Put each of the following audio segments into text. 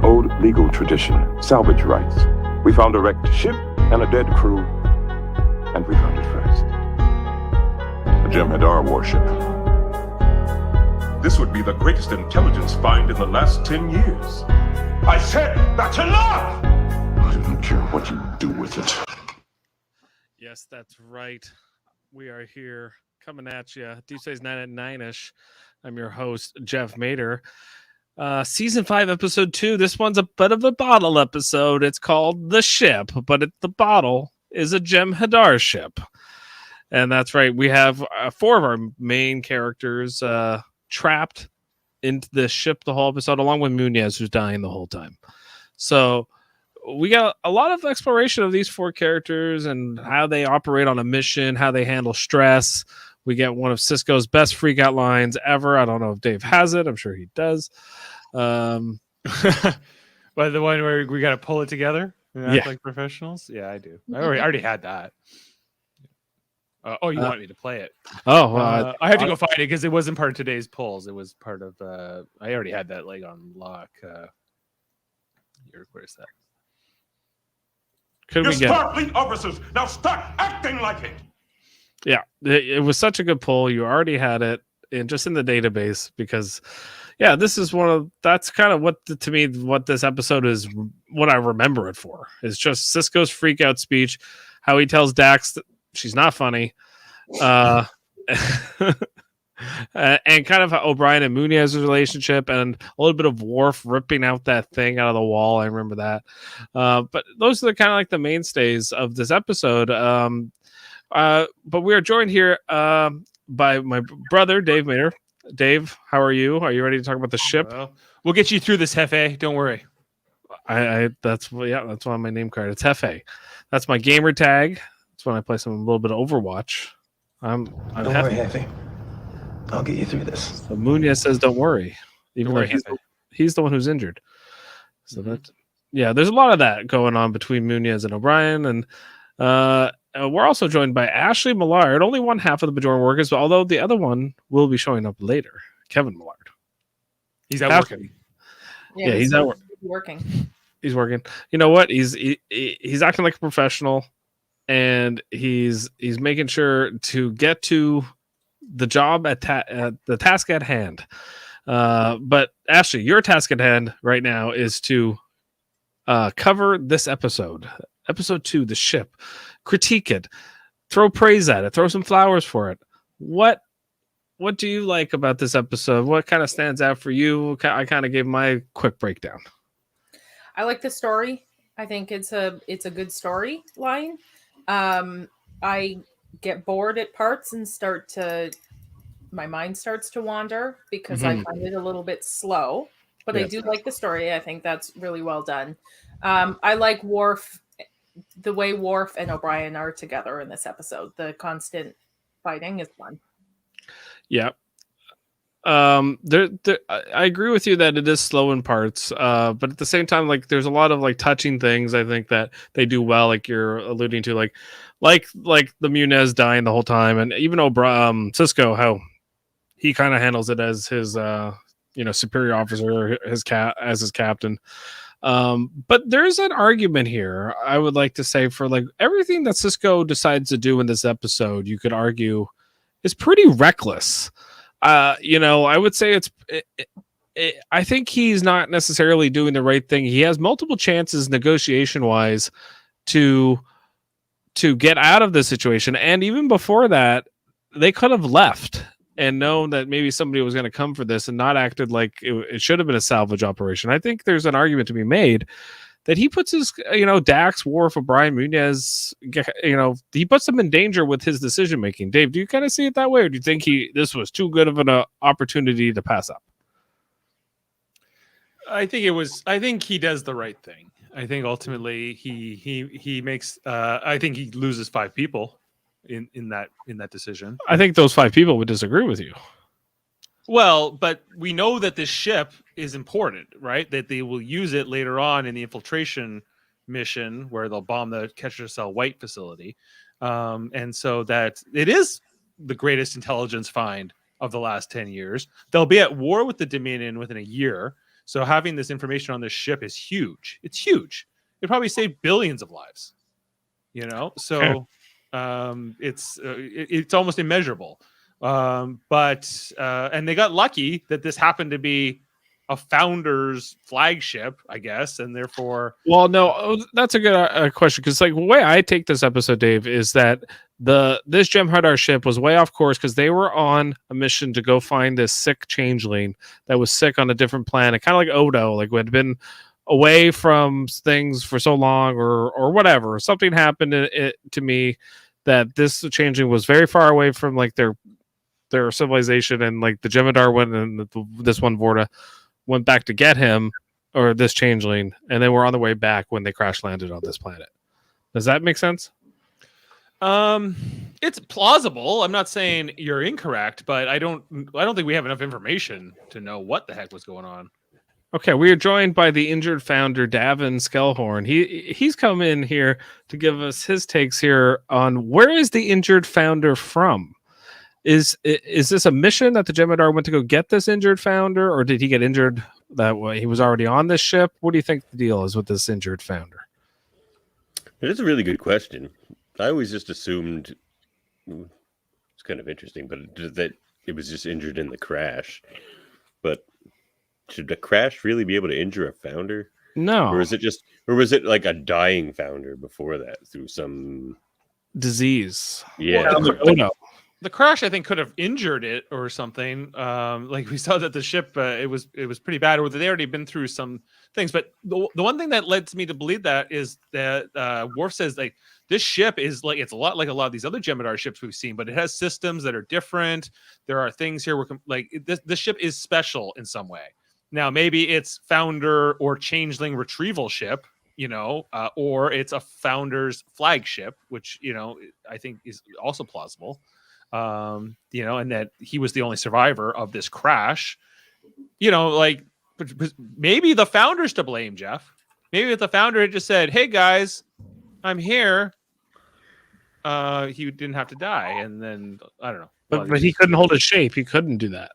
an old legal tradition, salvage rights. We found a wrecked ship and a dead crew, and we found it first. A Jem'Hadar warship. This would be the greatest intelligence find in the last 10 years. I said that's enough! I don't care what you do with it. Yes, that's right. We are here coming at you. Deep Space Nine at 9-ish. I'm your host, Jeff Mader. Season 5, episode 2. This one's a bit of a bottle episode. It's called The Ship, but the bottle is a Jem'Hadar ship. And that's right. We have 4 of our main characters trapped into the ship the whole episode, along with Munez, who's dying the whole time. So we got a lot of exploration of these 4 characters and how they operate on a mission, how they handle stress. We get one of Sisko's best freak out lines ever. I don't know if Dave has it. I'm sure he does. But the one where we got to pull it together and act like professionals? Yeah, I do. I already had that. You want me to play it? I have to go find it because it wasn't part of today's polls. It was part of. I already had that leg on lock. Where's that? You're Starfleet officers. Now start acting like it. Yeah, it was such a good poll. You already had it just in the database because, yeah, this is that's kind of what this episode is. What I remember it for is just Sisko's freak out speech, how he tells Dax that she's not funny, and kind of how O'Brien and Munez's relationship, and a little bit of Worf ripping out that thing out of the wall. I remember that. But those are kind of like the mainstays of this episode. But we are joined here by my brother, Dave Mader. Dave, how are you? Are you ready to talk about the ship? Well, we'll get you through this, Hefe. Don't worry. That's on my name card. It's Hefe. That's my gamer tag. That's when I play a little bit of Overwatch. I'm don't worry, Hefe. I'll get you through this. So Munez says, "Don't worry," even though he's the one who's injured. So there's a lot of that going on between Munez and O'Brien, and we're also joined by Ashley Millard, only one half of the Bajoran workers, but although the other one will be showing up later, Kevin Millard. He's out working. Yeah, he's out working. He's working. You know what? He's acting like a professional, and he's making sure to get to the job at the task at hand. But Ashley, your task at hand right now is to cover this episode 2, the ship, critique it, throw praise at it, throw some flowers for it. What do you like about this episode? What kind of stands out for you? I kind of gave my quick breakdown. I like the story. I think it's a good storyline. I get bored at parts and my mind starts to wander because I find it a little bit slow, but I do like the story. I think that's really well done. I like Worf, the way Worf and O'Brien are together in this episode. The constant fighting is fun. Yeah. I agree with you that it is slow in parts, but at the same time, like there's a lot of like touching things I think that they do well, like you're alluding to, like the Munez dying the whole time, and even Sisko, how he kind of handles it as his superior officer, his captain. But there's an argument here, I would like to say, for like everything that Sisko decides to do in this episode, you could argue is pretty reckless. I would say I think he's not necessarily doing the right thing. He has multiple chances negotiation wise to get out of this situation. And even before that, they could have left and known that maybe somebody was going to come for this and not acted like it should have been a salvage operation. I think there's an argument to be made that he puts his, Dax, Worf, O'Brien, Munez, he puts them in danger with his decision making. Dave, do you kind of see it that way, or do you think this was too good of an opportunity to pass up? I think he does the right thing. I think ultimately he makes. I think he loses 5 people in that decision. I think those 5 people would disagree with you. Well, but we know that this ship is important, right? That they will use it later on in the infiltration mission where they'll bomb the Ketcher Cell White facility. And so that it is the greatest intelligence find of the last 10 years. They'll be at war with the Dominion within a year. So having this information on this ship is huge. It's huge. It probably saved billions of lives. You know, so it's almost immeasurable. But and they got lucky that this happened to be a founder's flagship, I guess, and therefore. Well, no, that's a good question, because like the way I take this episode, Dave, is that this Jem'Hadar ship was way off course because they were on a mission to go find this sick changeling that was sick on a different planet, kind of like Odo, like who had been away from things for so long, or whatever. Something happened to me that this changeling was very far away from like their civilization, and like the Jem'Hadar went, and this one Vorta went back to get him, or this changeling, and they were on the way back when they crash landed on this planet. Does that make sense? It's plausible. I'm not saying you're incorrect, but I don't think we have enough information to know what the heck was going on. Okay, we are joined by the injured founder, Davan Skelhorn. He's come in here to give us his takes here on where is the injured founder from? Is this a mission that the Jem'Hadar went to go get this injured founder, or did he get injured that way? He was already on this ship. What do you think the deal is with this injured founder? It is a really good question. I always just assumed it's kind of interesting, but that it was just injured in the crash. But should a crash really be able to injure a founder? No. Or was it like a dying founder before that through some disease? Yeah. The crash, I think, could have injured it or something. Like we saw that the ship, it was pretty bad, or they already been through some things. But the one thing that led me to believe that is that Worf says like this ship is like, it's a lot like a lot of these other Jem'Hadar ships we've seen, but it has systems that are different. There are things here where like this ship is special in some way. Now maybe it's founder or changeling retrieval ship, you know, or it's a founder's flagship, which, you know, I think is also plausible. You know, and that he was the only survivor of this crash, you know, like maybe the founder's to blame, Jeff. Maybe if the founder had just said, "Hey guys, I'm here," he didn't have to die. And then I don't know. But he couldn't hold his shape. He couldn't do that.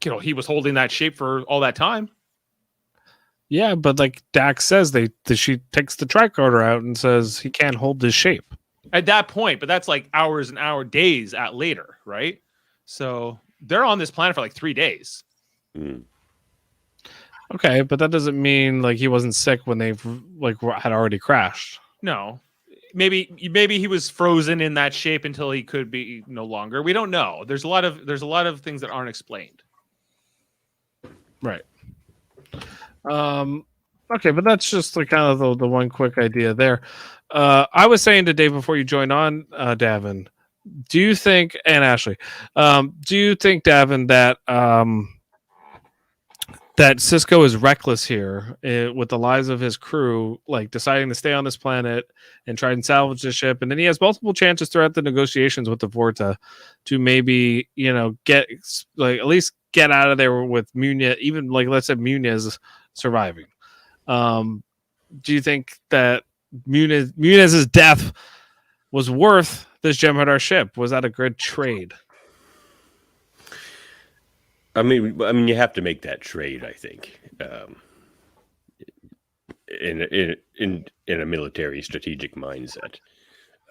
You know, he was holding that shape for all that time. Yeah, but like Dax says, she takes the tricorder out and says he can't hold his shape. At that point, but that's like hours and days later, right? So they're on this planet for like 3 days. Mm. Okay, but that doesn't mean like he wasn't sick when they like had already crashed. No, maybe he was frozen in that shape until he could be no longer. We don't know. There's a lot of things that aren't explained. Right. Okay, but that's just like kind of the one quick idea there. I was saying to Dave before you joined on, Davan, do you think, and Ashley, do you think, Davan, that Sisko is reckless here with the lives of his crew, like deciding to stay on this planet and try and salvage the ship, and then he has multiple chances throughout the negotiations with the Vorta to maybe, you know, get like at least get out of there with Munez, even like let's say Munez surviving. Do you think that Munez's death was worth this Jem'Hadar ship? Was that a good trade? I mean, you have to make that trade. I think in a military strategic mindset.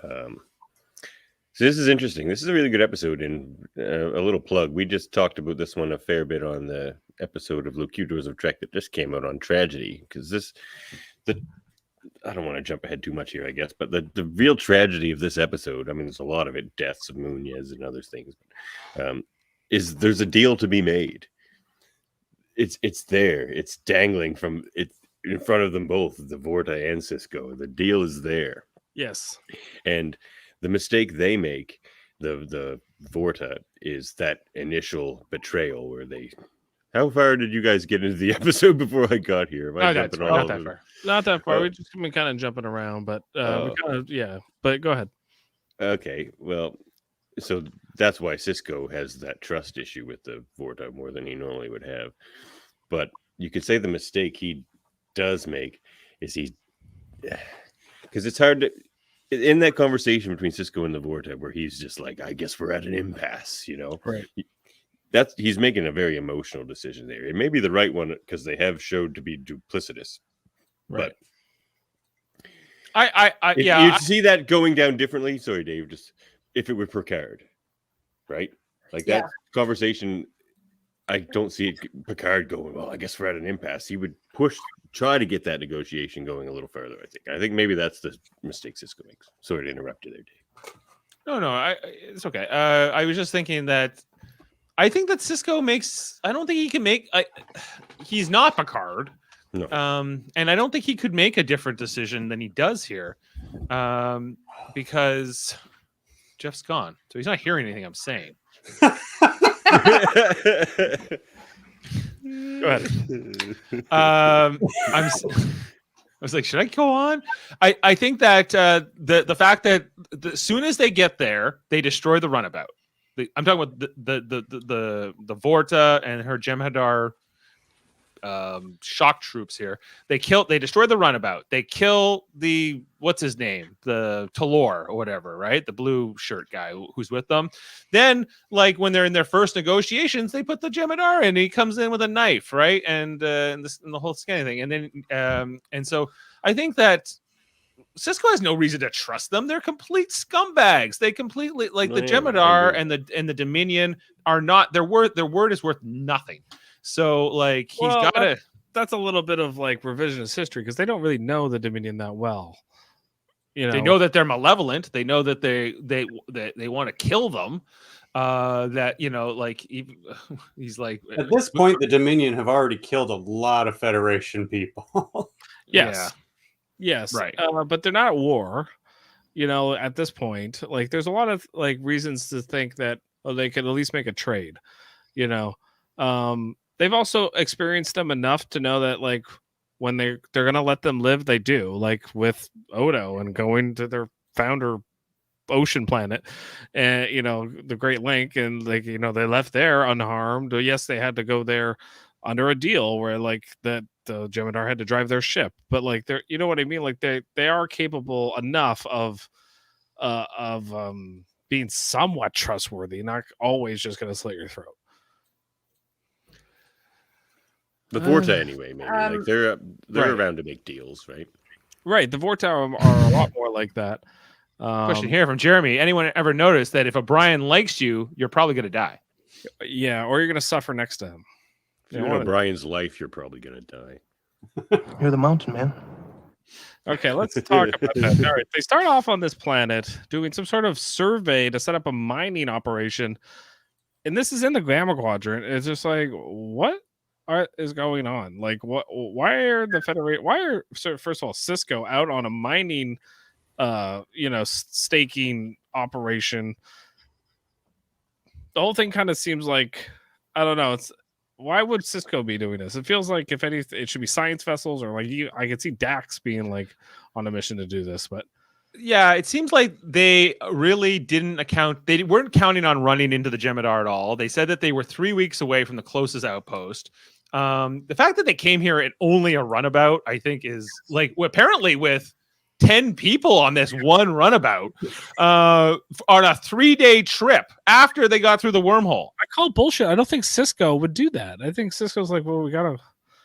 So this is interesting. This is a really good episode. And a little plug: we just talked about this one a fair bit on the episode of Locutors of Trek that just came out on tragedy, because I don't want to jump ahead too much here, I guess, but the real tragedy of this episode, I mean, there's a lot of it, deaths of Munez and other things, is there's a deal to be made. It's there. It's dangling from it in front of them both, the Vorta and Sisko. The deal is there. Yes. And the mistake they make, the Vorta, is that initial betrayal where they... How far did you guys get into the episode before I got here? Not that far. Not that far. We've just been kind of jumping around, but But go ahead. Okay, well, so that's why Sisko has that trust issue with the Vorta more than he normally would have. But you could say the mistake he does make is because it's hard to, in that conversation between Sisko and the Vorta, where he's just like, I guess we're at an impasse, you know? Right. he's making a very emotional decision there. It may be the right one because they have showed to be duplicitous. Right. But you see that going down differently. Sorry, Dave. Just if it were Picard, right? Like that conversation, I don't see Picard going, well, I guess we're at an impasse. He would try to get that negotiation going a little further. I think maybe that's the mistake Sisko makes. Sorry to interrupt you there, Dave. No, it's okay. I was just thinking that I think that Sisko makes. I don't think he can make. He's not Picard. No. And I don't think he could make a different decision than he does here, because Jeff's gone, so he's not hearing anything I'm saying. Go ahead. I was like, should I go on? I think that the fact that as soon as they get there, they destroy the runabout. I'm talking about the Vorta and her Jem'Hadar shock troops here. They destroy the runabout. They kill the what's his name, the Talor or whatever, right? The blue shirt guy who's with them. Then, like when they're in their first negotiations, they put the Jem'Hadar in. He comes in with a knife, right? And the whole scanning thing. And then and so I think that Sisko has no reason to trust them. They're complete scumbags. They completely the Jem'Hadar and the Dominion are not. Their word is worth nothing. So like he's got to. That's a little bit of like revisionist history because they don't really know the Dominion that well. They know that they're malevolent. They know that they want to kill them. He's like at this point, the Dominion have already killed a lot of Federation people. Yes, right. But they're not at war. At this point, like there's a lot of like reasons to think that they could at least make a trade. They've also experienced them enough to know that like when they're gonna let them live, they do, like with Odo and going to their founder ocean planet and the Great Link, and like they left there unharmed. Yes, they had to go there under a deal where like the Jem'Hadar had to drive their ship, but like they're what I mean, like they are capable enough of being somewhat trustworthy, not always just gonna slit your throat. The Vorta, anyway, maybe like they're around to make deals, right? Right. The Vorta are a lot more like that. Question here from Jeremy: anyone ever noticed that if O'Brien likes you, you're probably going to die? Yeah, or you're going to suffer next to him. If you know O'Brien's life, you're probably going to die. You're the mountain man. Okay, let's talk about that. All right, they start off on this planet doing some sort of survey to set up a mining operation, and this is in the Gamma Quadrant. It's just like what is going on? Like, what? Why are the Federation? Why are first of all Sisko out on a mining, staking operation? The whole thing kind of seems like I don't know. Why would Sisko be doing this? It feels like if anything, it should be science vessels or like I could see Dax being like on a mission to do this, but. Yeah, it seems like they really didn't account. They weren't counting on running into the Jem'Hadar at all. They said that they were 3 weeks away from the closest outpost. The fact that they came here at only a runabout, I think, is like apparently with 10 people on this one runabout on a 3-day trip after they got through the wormhole. I call bullshit. I don't think Sisko would do that. I think Sisko's like, well, we gotta.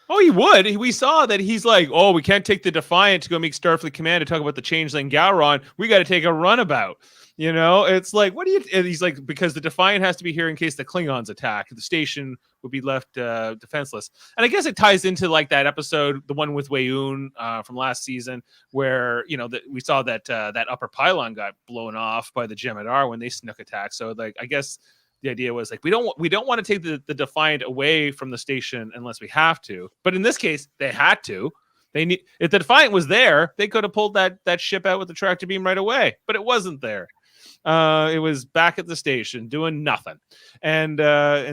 Oh, he would. We saw that he's like, oh, we can't take the Defiant to go meet Starfleet Command to talk about the changeling Gowron. We got to take a runabout. It's like, what do you? And he's like, because the Defiant has to be here in case the Klingons attack. The station would be left defenseless. And I guess it ties into like that episode, the one with Weyoun from last season, where we saw that that upper pylon got blown off by the Jem'Hadar when they snuck attack. So like, I guess. The idea was like we don't want to take the Defiant away from the station unless we have to. But in this case, they had to. If the Defiant was there, they could have pulled that ship out with the tractor beam right away. But it wasn't there. It was back at the station doing nothing, and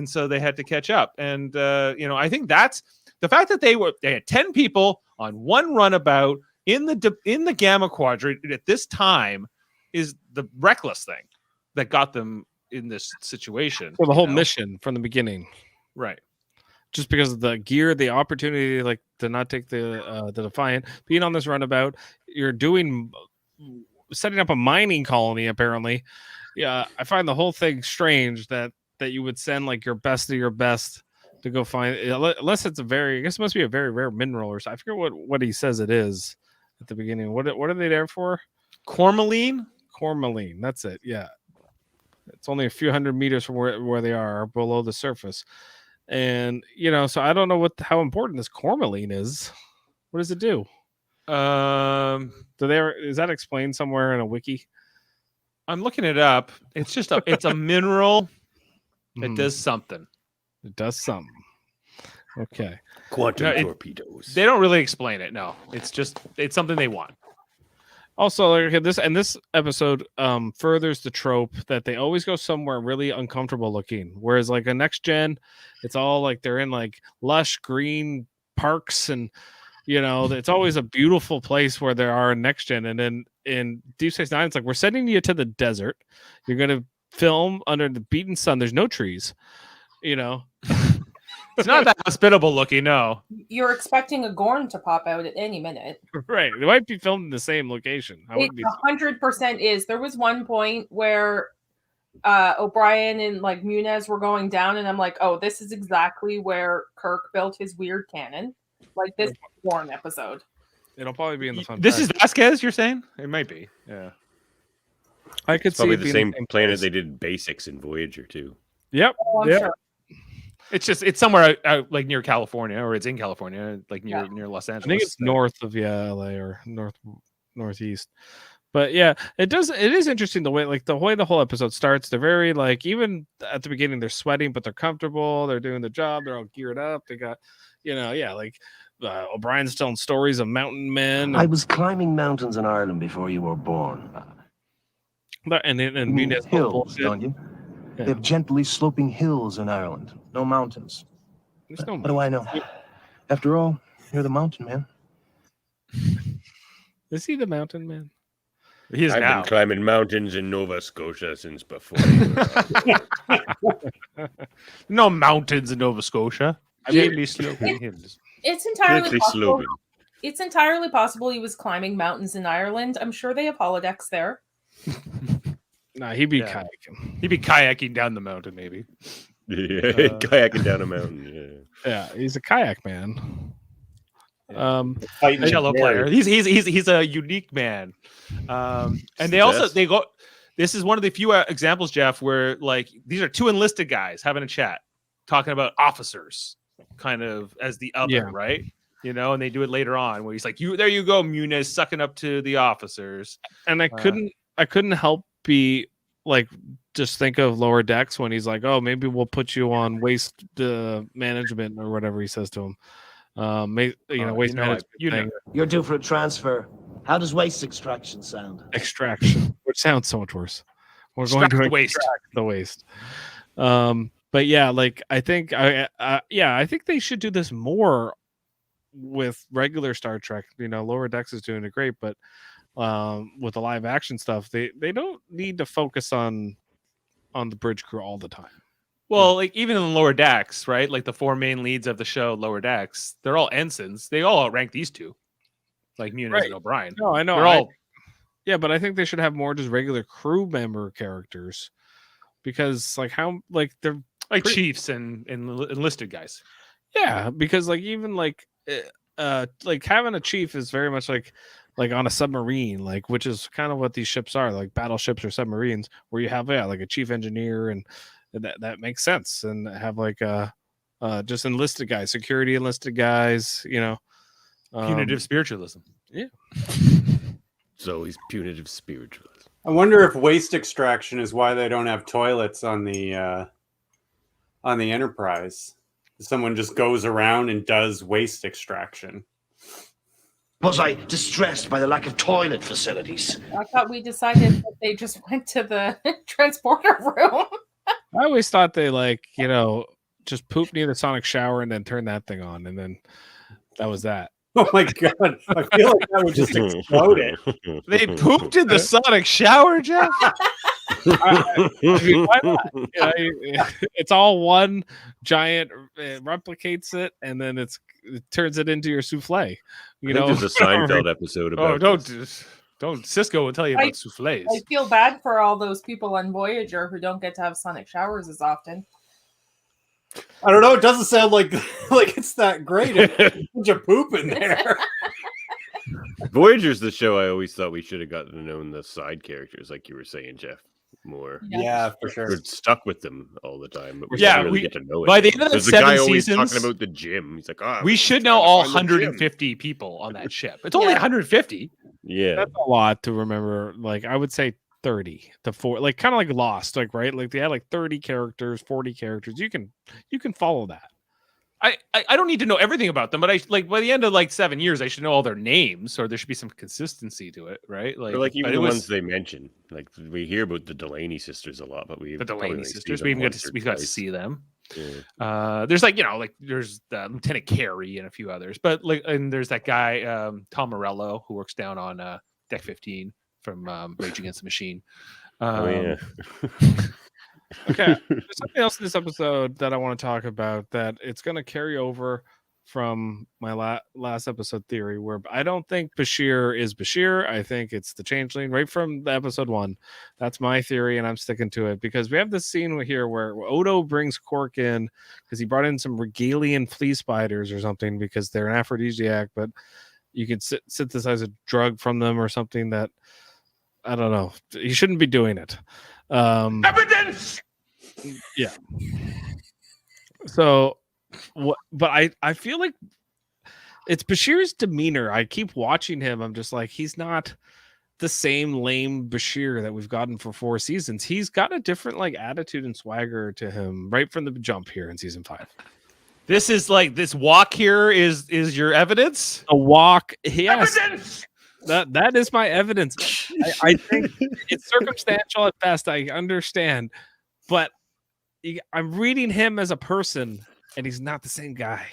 so they had to catch up. And I think that's the fact that they had 10 people on one runabout in the Gamma Quadrant at this time is the reckless thing that got them in this situation. Well, the whole mission from the beginning, right? Just because of the gear, the opportunity, like to not take the Defiant, being on this runabout, you're setting up a mining colony. Apparently, yeah, I find the whole thing strange that that you would send like your best of your best to go find, unless it's I guess it must be a very rare mineral or something. I forget what he says it is at the beginning. What are they there for? Cormeline. That's it. Yeah, it's only a few hundred meters from where they are below the surface, and so I don't know how important this cormeline is. What does it do? Is that explained somewhere in a wiki? I'm looking it up. It's just it's a mineral that does something. It does something. Okay. Quantum torpedoes. They don't really explain it. No, it's something they want. Also, like this episode furthers the trope that they always go somewhere really uncomfortable looking. Whereas like a next gen, it's all like they're in like lush green parks and it's always a beautiful place where there are in next gen. And then in Deep Space Nine, it's like we're sending you to the desert. You're gonna film under the beaten sun. There's no trees. It's not that hospitable looking. No, you're expecting a Gorn to pop out at any minute. Right. They might be filmed in the same location. It 100% is. There was one point where O'Brien and like Muniz were going down, and I'm like, oh, this is exactly where Kirk built his weird cannon. Like this Gorn episode. It'll probably be in the fun. This is Vasquez, you're saying? It might be. Yeah. I could see probably it the same planet place. they did Basics in Voyager too. Yep. Oh, I'm sure. It's somewhere out like near California, or it's in California, like near Los Angeles. I think it's north of LA or northeast. But yeah, it is interesting the way the whole episode starts. They're very like, even at the beginning they're sweating, but they're comfortable, they're doing the job, they're all geared up. They got O'Brien's telling stories of mountain men. I was climbing mountains in Ireland before you were born. And Muniz hills, don't you? Yeah. They have gently sloping hills in Ireland, no mountains. There's no what do I know? After all, you're the mountain man. Is he the mountain man? He is I've now. been climbing mountains in Nova Scotia since before. No mountains in Nova Scotia. Gently sloping hills. It's entirely Gently possible. sloping. It's entirely possible he was climbing mountains in Ireland. I'm sure they have holodecks there. Nah, he'd be kayaking. He'd be kayaking down the mountain, maybe. Yeah, kayaking down a mountain. Yeah, he's a kayak man. Fighting Cello player. He's a unique man. And they go. This is one of the few examples, Jeff, where like these are two enlisted guys having a chat, talking about officers, kind of as the other, right? And they do it later on where he's like, there you go, Muniz, sucking up to the officers. And I couldn't help be like just think of Lower Decks when he's like, oh, maybe we'll put you on waste management or whatever he says to him. Waste management. You're due for a transfer. How does waste extraction sound? Extraction, which sounds so much worse. We're Extract going to the extract the waste. But yeah, like I think they should do this more with regular Star Trek. Lower Decks is doing it great, but with the live action stuff, they don't need to focus on the bridge crew all the time. Well, like even in Lower Decks, right? Like the four main leads of the show, Lower Decks, they're all ensigns. They all outrank these two, like Muniz and O'Brien. No, I know. They're all. Yeah, but I think they should have more just regular crew member characters, because they're like chiefs and enlisted guys. Yeah, because like even like having a chief is very much like on a submarine, like, which is kind of what these ships are, like battleships or submarines, where you have like a chief engineer, and that makes sense, and have like just enlisted guys, security enlisted guys, Punitive spiritualism. Yeah. So he's punitive spiritualist. I wonder if waste extraction is why they don't have toilets on the Enterprise. Someone just goes around and does waste extraction. Was I distressed by the lack of toilet facilities? I thought we decided that they just went to the transporter room. I always thought they just pooped near the sonic shower and then turn that thing on, and then that was that. Oh my god! I feel like that would just explode it. They pooped in the sonic shower, Jeff. I mean, why not? It's all one giant. It replicates it, and then it turns it into your souffle. There's a Seinfeld episode about. Don't Cisco will tell you about souffles. I feel bad for all those people on Voyager who don't get to have sonic showers as often. I don't know. It doesn't sound like it's that great. A bunch of poop in there. Voyager's the show I always thought we should have gotten to know the side characters, like you were saying, Jeff. More. Yeah, for sure. We're stuck with them all the time, but we Yeah, don't really we- get to know it. by the end of the There's the guy 7 always seasons, talking about the gym. He's like, we should know all find the gym." 150 people on that ship. It's only 150. Yeah, That's a lot to remember. Like I would say 30 to 4, like kind of like Lost, like right, like they had like 30 characters, 40 characters. You can follow that. I don't need to know everything about them, but I like by the end of like 7 years, I should know all their names, or there should be some consistency to it, right? or like even the ones they mention. Like we hear about the Delaney sisters a lot, but the Delaney sisters. We got to see them. Yeah. There's there's Lieutenant Carey and a few others, but and there's that guy Tom Morello who works down on Deck 15 from Rage Against the Machine. Yeah. Okay, there's something else in this episode that I want to talk about that it's going to carry over from my last episode theory, where I don't think Bashir is Bashir. I think it's the changeling right from the episode 1. That's my theory, and I'm sticking to it because we have this scene here where Odo brings Quark in because he brought in some regalian flea spiders or something because they're an aphrodisiac, but you can synthesize a drug from them or something that I don't know. You shouldn't be doing it. Evidence. Yeah. So, what? But I feel like it's Bashir's demeanor. I keep watching him. I'm just like, he's not the same lame Bashir that we've gotten for 4 seasons. He's got a different like attitude and swagger to him right from the jump here in season 5. This is like this walk here is your evidence. A walk. Yes. Evidence. That is my evidence. I think it's circumstantial at best. I understand, but I'm reading him as a person, and he's not the same guy.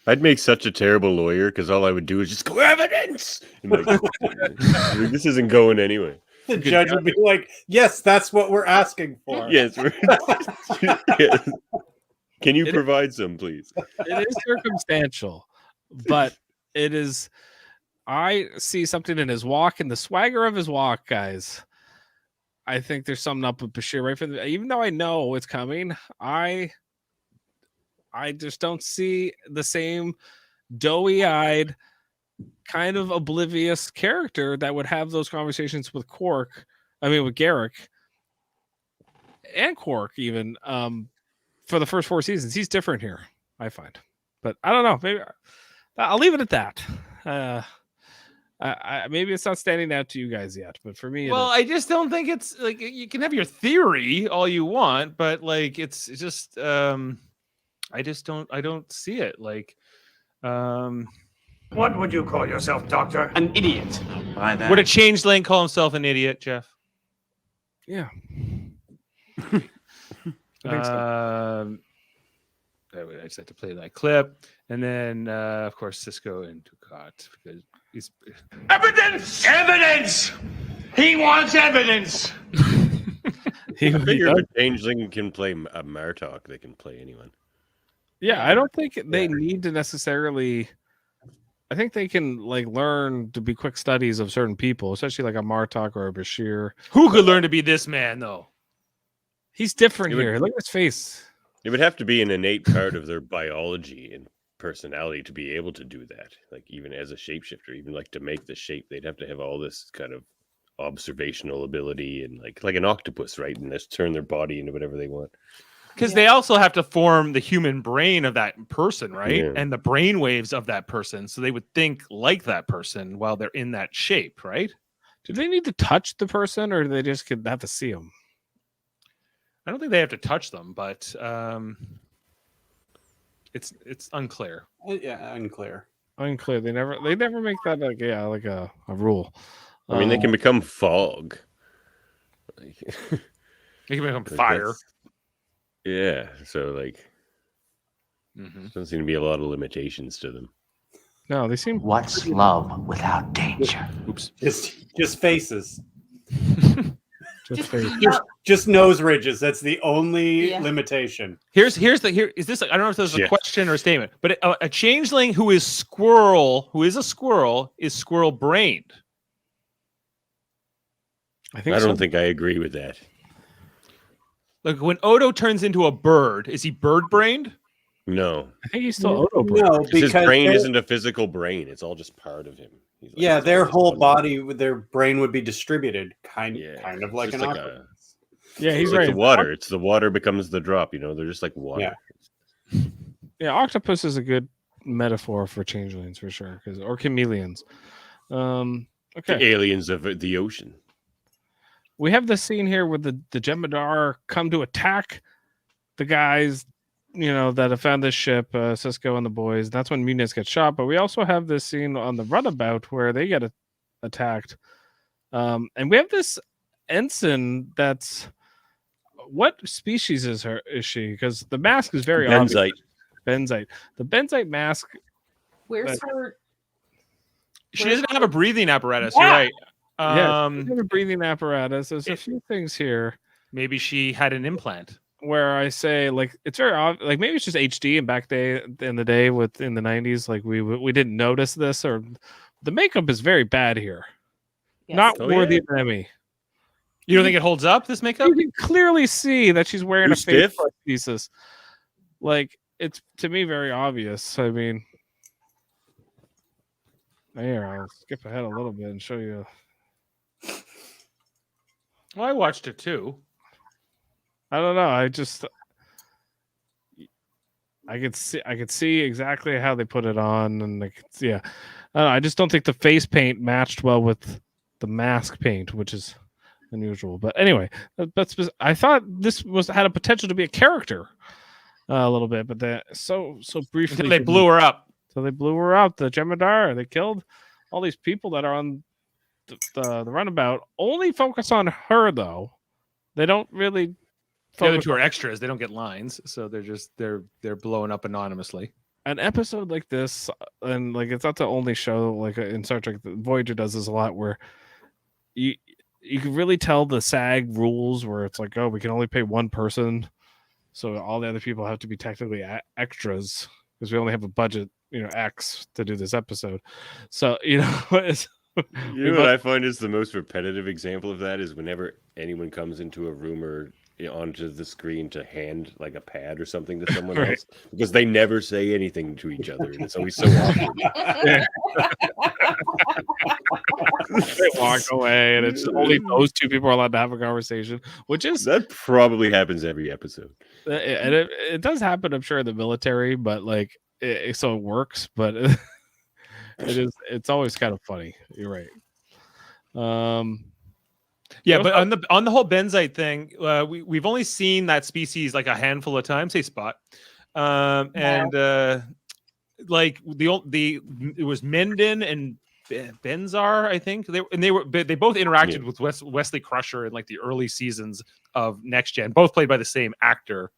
I'd make such a terrible lawyer because all I would do is just go evidence. And like, this isn't going anywhere. The judge would be like, "Yes, that's what we're asking for." Yes. Yes. Can you provide some, please? It is circumstantial, but it is. I see something in his walk and the swagger of his walk, guys. I think there's something up with Bashir right from even though I know it's coming, I just don't see the same doughy-eyed, kind of oblivious character that would have those conversations with Quark. I mean, with Garrick and Quark, even for the first 4 seasons. He's different here, I find. But I don't know. Maybe I'll leave it at that. Maybe it's not standing out to you guys yet, but for me, well, I just don't think it's like you can have your theory all you want, but like it's just I don't see it. Like, What would you call yourself, Doctor? An idiot. By that. would a changeling call himself an idiot, Jeff? yeah. I just had to play that clip, and then of course Cisco and Ducat because he's Evidence! Evidence! He wants evidence! he Figure if a changeling can play a Martok, they can play anyone. Yeah, I don't think they need to necessarily. I think they can like learn to be quick studies of certain people, especially like a Martok or a Bashir. who could learn to be this man though. He's different It would- here. Look at his face. It would have to be an innate part of their biology and personality to be able to do that. Like even as a shapeshifter, even like to make the shape, they'd have to have all this kind of observational ability and like an octopus, right? And just turn their body into whatever they want. Because they also have to form the human brain of that person, right? Yeah. And the brain waves of that person. So they would think like that person while they're in that shape, right? Do they need to touch the person, or do they just could have to see them? I don't think they have to touch them, but it's unclear. Yeah, unclear. Unclear. They never make that like a rule. I mean, they can become fog. Like, They can become like fire. that's- Yeah, so like, doesn't seem to be a lot of limitations to them. No, they seem. What's love without danger? Oops. Just faces. Just Just nose ridges. That's the only Yeah. limitation. Here is this like, I don't know if this is a Yeah. question or a statement, but a changeling who is a squirrel is squirrel brained. I think I so. don't think I agree with that. Like when Odo turns into a bird, is he bird-brained? No, I think he's still Odo. No, his because brain isn't a physical brain. It's all just part of him. He's like, yeah, it's their all just whole one- body, their brain would be distributed, kind of like Just an like octopus. Yeah, It's he's like right. the water. It's the water becomes the drop. They're just like water. Yeah, octopus is a good metaphor for changelings for sure, or chameleons. The Okay, aliens of the ocean. we have this scene here where the Jem'Hadar come to attack the guys, that have found this ship, Cisco and the boys. That's when Muniz gets shot. But we also have this scene on the runabout where they get attacked, and we have this ensign that's. What species is she? Because the mask is very obvious. Benzite. The benzite mask. Where's her? She doesn't have a breathing apparatus. Yeah. You're right. Yeah, she has a breathing apparatus. There's a few things here. Maybe she had an implant. Where I say, like, it's very obvious. Like, maybe it's just HD in the day in the 90s. Like, we didn't notice this, or the makeup is very bad here. Yes. Not Oh, worthy yeah. of an Emmy. You don't think it holds up, this makeup? You can clearly see that she's wearing Too a face stiff? prosthesis. Like, it's to me very obvious. I mean, here, I'll skip ahead a little bit and show you. Well, I watched it too. I don't know. I could see exactly how they put it on, and I don't know, I just don't think the face paint matched well with the mask paint, which is unusual. But anyway, I thought this had a potential to be a character a little bit, but so briefly Until they blew her up. So they blew her up. The Jem'Hadar, they killed all these people that are on the runabout. Only focus on her though. They don't really. The other two are extras. They don't get lines, so they're blowing up anonymously. An episode like this, and like it's not the only show like in Star Trek. Voyager does this a lot, where you can really tell the SAG rules, where it's like, oh, we can only pay one person, so all the other people have to be technically extras because we only have a budget, X to do this episode. So it's. What I find is the most repetitive example of that is whenever anyone comes into a room or onto the screen to hand like a pad or something to someone Right. else, because they never say anything to each other, and it's always so awkward. They walk away, and it's only those two people are allowed to have a conversation, which is That probably happens every episode. and it does happen, I'm sure, in the military, but like so it works, but it's always kind of funny. You're right. Yeah, but on the whole benzite thing, we've only seen that species like a handful of times. Hey, Spot, and like it was Mendon and Benzar, I think they both interacted with Wesley Crusher in like the early seasons of Next Gen, both played by the same actor.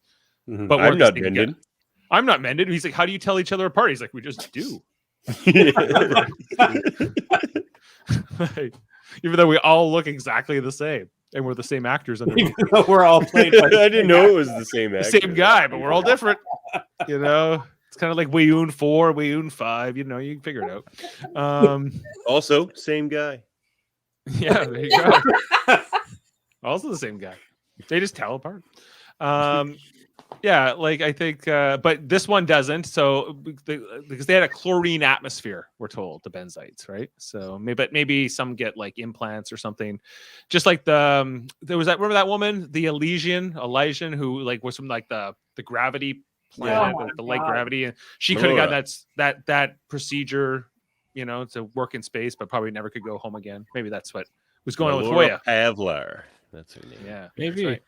Mhm. But I'm weren't not the same Mendon. guy. I'm not Mendon. He's like, how do you tell each other apart? He's like, we just do. Like, even though we all look exactly the same and we're the same actors underneath. Even though we're all played by I didn't know it was the same The actor. same guy, but we're all different. It's kind of like Weyoon 4, Weyoon 5. You can figure it out. Also, same guy. Yeah, there you go. Also the same guy. They just tell apart. Yeah, like I think, but this one doesn't. So because they had a chlorine atmosphere, we're told, the benzites, right? So maybe some get like implants or something. Just like there was remember that woman, the Elysian, who like was from like the gravity planet, the light gravity, and she could have got that procedure, to work in space, but probably never could go home again. Maybe that's what was going on with Laura Hoya. Pavlar. That's her name. Yeah, maybe. that's right.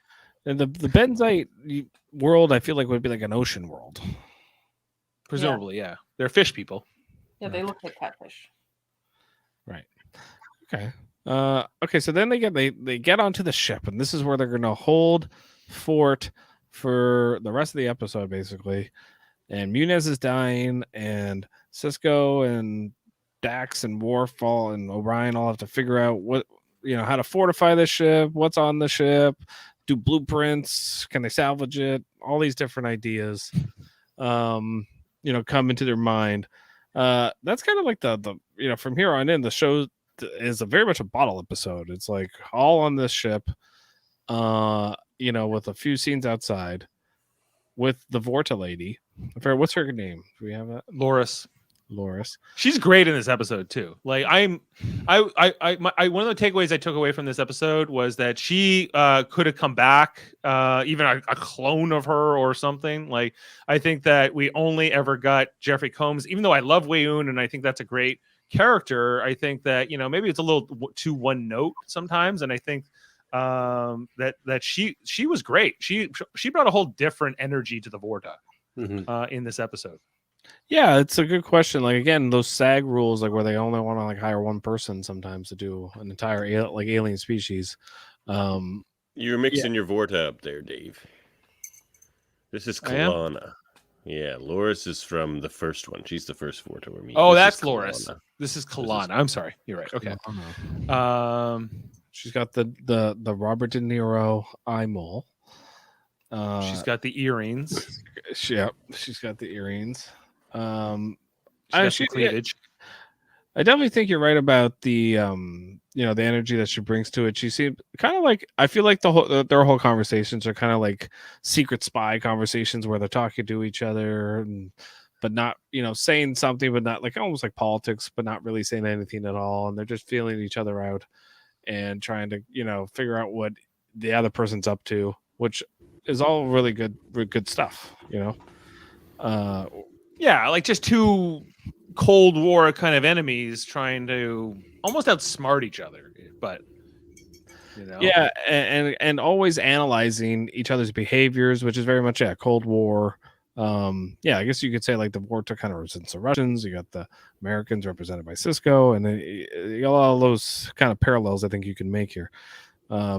And the benzite world, I feel like would be like an ocean world. Presumably, yeah. They're fish people. Yeah, they look like catfish. Right. Okay. Okay. So then they get onto the ship, and this is where they're going to hold fort for the rest of the episode, basically. And Muniz is dying, and Cisco and Dax and Worf and Orion all have to figure out how to fortify the ship, what's on the ship, do blueprints, can they salvage it? All these different ideas, come into their mind. That's kind of like the from here on in, the show is very much a bottle episode. It's like all on this ship, with a few scenes outside with the Vorta lady. I forget, what's her name? Do we have that? Loris. She's great in this episode too. Like one of the takeaways I took away from this episode was that she could have come back, even a clone of her or something. Like I think that we only ever got Jeffrey Combs, even though I love Wei-Un and I think that's a great character. I think that maybe it's a little too one note sometimes, and I think that she was great. She brought a whole different energy to the Vorta in this episode. Yeah, it's a good question. Like again, those SAG rules, like where they only want to like hire one person sometimes to do an entire alien species. You're mixing your Vorta up there, Dave. This is Kalana. Yeah, Loris is from the first one. She's the first Vorta we're meeting. Oh, that's Loris. This is Kalana. I'm sorry. You're right. Okay. She's got the Robert De Niro eye mole. She's got the earrings. She's got the earrings. Cleavage. I definitely think you're right about the the energy that she brings to it. She seems kind of like, I feel like their whole conversations are kind of like secret spy conversations where they're talking to each other but not saying something, but not like almost like politics, but not really saying anything at all, and they're just feeling each other out and trying to figure out what the other person's up to, which is all really good stuff. Like just two Cold War kind of enemies trying to almost outsmart each other, but and always analyzing each other's behaviors, which is very much Cold War. I guess you could say like the Vorta kind of represents the Russians. You got the Americans represented by Cisco, and then you got all those kind of parallels I think you can make here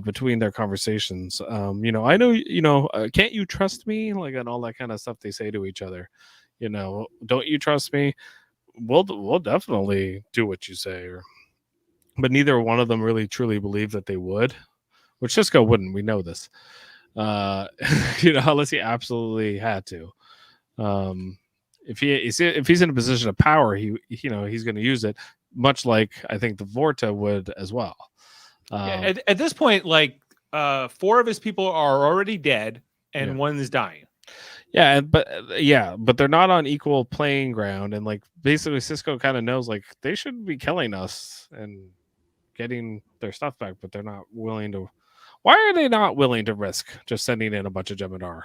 between their conversations. I know can't you trust me, like, and all that kind of stuff they say to each other. Don't you trust me? We'll definitely do what you say. But neither one of them really truly believed that they would, which Cisco wouldn't. We know this. Unless he absolutely had to. If he's in a position of power, he's going to use it, much like I think the Vorta would as well. At this point, like 4 of his people are already dead and one is dying. But they're not on equal playing ground, and like basically Cisco kind of knows like they should be killing us and getting their stuff back, but they're not willing to. Why are they not willing to risk just sending in a bunch of Jem'Hadar?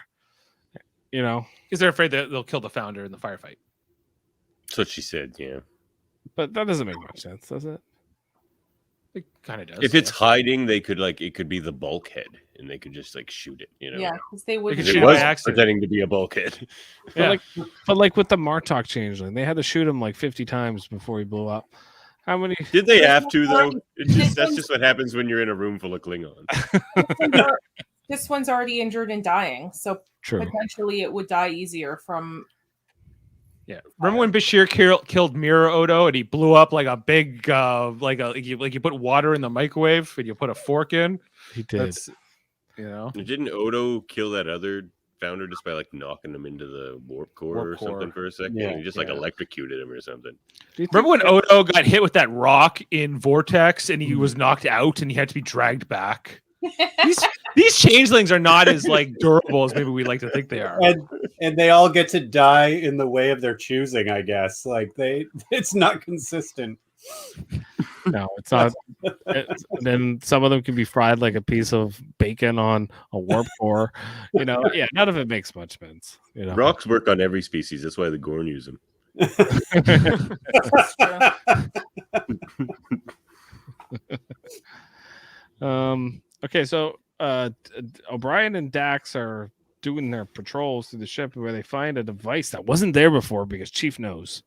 Because they're afraid that they'll kill the founder in the firefight. That's what she said. Yeah, but that doesn't make much sense, does it? It kind of does. If it's hiding, they could it could be the bulkhead, and they could just like shoot it. Yeah, because they would. It was pretending to be a bulkhead. But like with the Martok changeling, they had to shoot him like 50 times before he blew up. How many did they have to though? That's just what happens when you're in a room full of Klingons. This one's already injured and dying, so True. Potentially it would die easier from. Yeah, remember when Bashir killed Mira Odo and he blew up like a big like you put water in the microwave and you put a fork in? He did. Didn't Odo kill that other founder just by like knocking him into the warp core or something for a second? Yeah, he just like electrocuted him or something. Remember when Odo got hit with that rock in Vortex and he was knocked out and he had to be dragged back? These changelings are not as like durable as maybe we like to think they are, and they all get to die in the way of their choosing. I guess it's not consistent. No, it's not. Then some of them can be fried like a piece of bacon on a warp core. None of it makes much sense. Rocks work on every species. That's why the Gorn use them. Okay, so O'Brien and Dax are doing their patrols through the ship where they find a device that wasn't there before because Chief knows.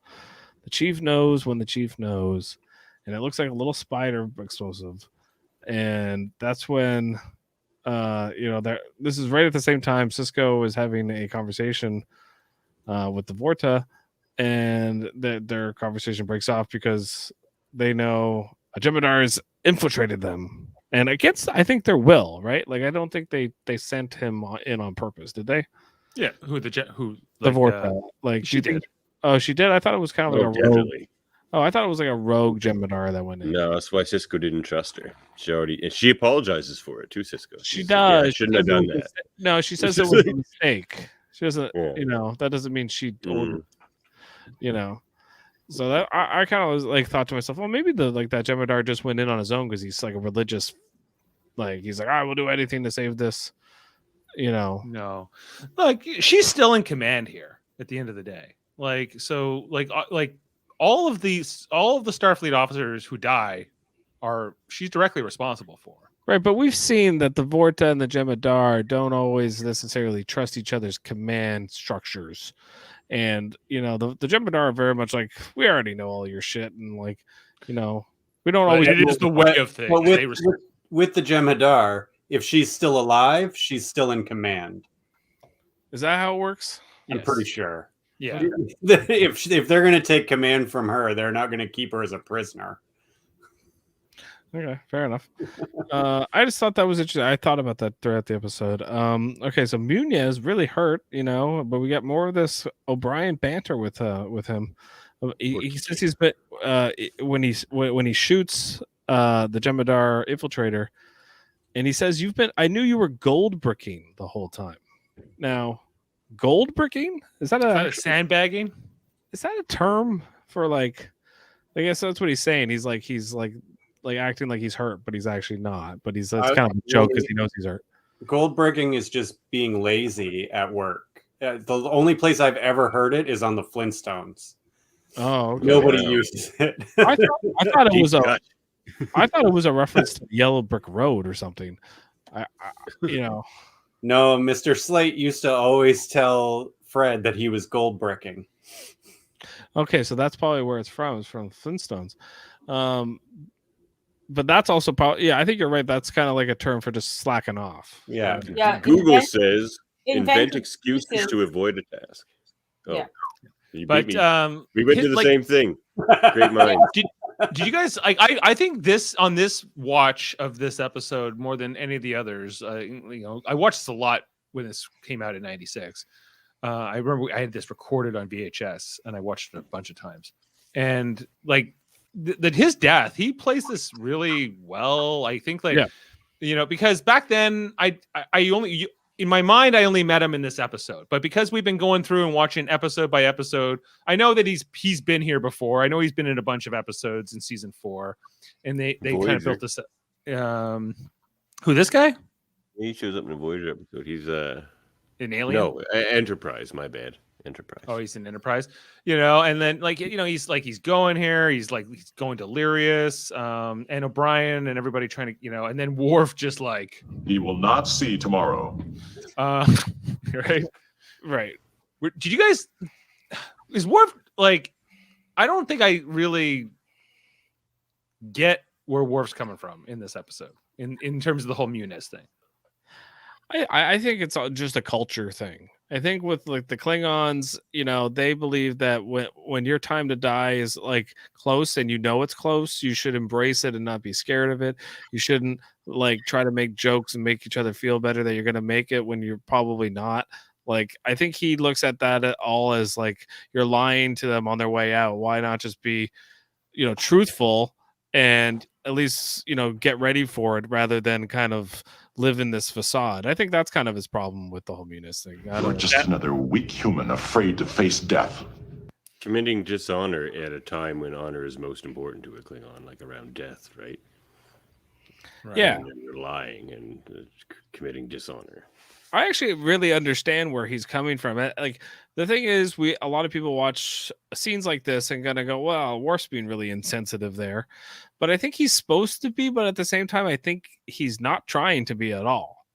The Chief knows when the Chief knows, and it looks like a little spider explosive. And that's when, this is right at the same time Cisco is having a conversation with the Vorta, and their conversation breaks off because they know a Jem'Hadar has infiltrated them. And I think their will, right? Like, I don't think they sent him in on purpose, did they? Yeah. The Vorta. She did. Oh, she did. I thought it was kind of like a rogue. Oh, I thought it was like a rogue Jem'Hadar that went in. No, that's why Cisco didn't trust her. She apologizes for it too, Cisco. She said, "Yeah, I does. shouldn't have done that. No, she says it was a mistake. She doesn't. Yeah. That doesn't mean she ordered. So that I kind of was like thought to myself, well, maybe that Jem'Hadar just went in on his own because he's like a religious, like he's like, I will do anything to save this. No, like she's still in command here at the end of the day. Like all of the Starfleet officers who die she's directly responsible for. Right, but we've seen that the Vorta and the Jem'Hadar don't always necessarily trust each other's command structures. And the Jem'Hadar are very much like, we already know all your shit, and we don't always. It is the way of things. But with the Jem'Hadar, if she's still alive, she's still in command. Is that how it works? I'm pretty sure. Yeah. If they're going to take command from her, they're not going to keep her as a prisoner. Okay, fair enough. I just thought that was interesting. I thought about that throughout the episode. Okay, so Munez really hurt, but we got more of this O'Brien banter with him. He says he's been when he shoots the Jem'Hadar infiltrator, and he says, I knew you were gold bricking the whole time. Now, gold bricking? Is that a sandbagging? Is that a term for I guess that's what he's saying. He's like acting like he's hurt, but he's actually not. But that's kind of a joke because he knows he's hurt. Gold bricking is just being lazy at work. The only place I've ever heard it is on the Flintstones. Oh, okay. Nobody uses it. I thought it was I thought it was a reference to Yellow Brick Road or something. No, Mr. Slate used to always tell Fred that he was gold bricking. Okay, so that's probably where it's from. It's from Flintstones. But that's also probably, I think you're right. That's kind of like a term for just slacking off. Yeah. Google says invent excuses to avoid a task. Oh. Yeah. You beat me. We went to the same thing. Great mind. Did you guys? I think on this watch of this episode more than any of the others. I watched this a lot when this came out in '96. I remember I had this recorded on VHS and I watched it a bunch of times. And that his death, he plays this really well. I think because back then I only in my mind I only met him in this episode, but because we've been going through and watching episode by episode, I know that he's been here before. I know he's been in a bunch of episodes in season 4, and they kind of built this. Who, this guy? He shows up in a Voyager episode. He's an alien. No, Enterprise. My bad. Enterprise. Oh, he's in Enterprise, and then he's going here, he's going to Lyrius, and O'Brien and everybody trying to, and then Worf just he will not see tomorrow. Right. Did you guys? Is Worf I don't think I really get where Worf's coming from in this episode in terms of the whole Munez thing. I think it's just a culture thing. I think with the Klingons, they believe that when your time to die is close and it's close, you should embrace it and not be scared of it. You shouldn't try to make jokes and make each other feel better that you're going to make it when you're probably not. I think he looks at that all as you're lying to them on their way out. Why not just be, truthful and at least, get ready for it rather than kind of live in this facade. I think that's kind of his problem with the whole Munez thing. You're just another weak human afraid to face death. Committing dishonor at a time when honor is most important to a Klingon, around death, right? Yeah. And you're lying and committing dishonor. I actually really understand where he's coming from. The thing is, a lot of people watch scenes like this and gonna go, "Well, Worf's being really insensitive there," but I think he's supposed to be. But at the same time, I think he's not trying to be at all.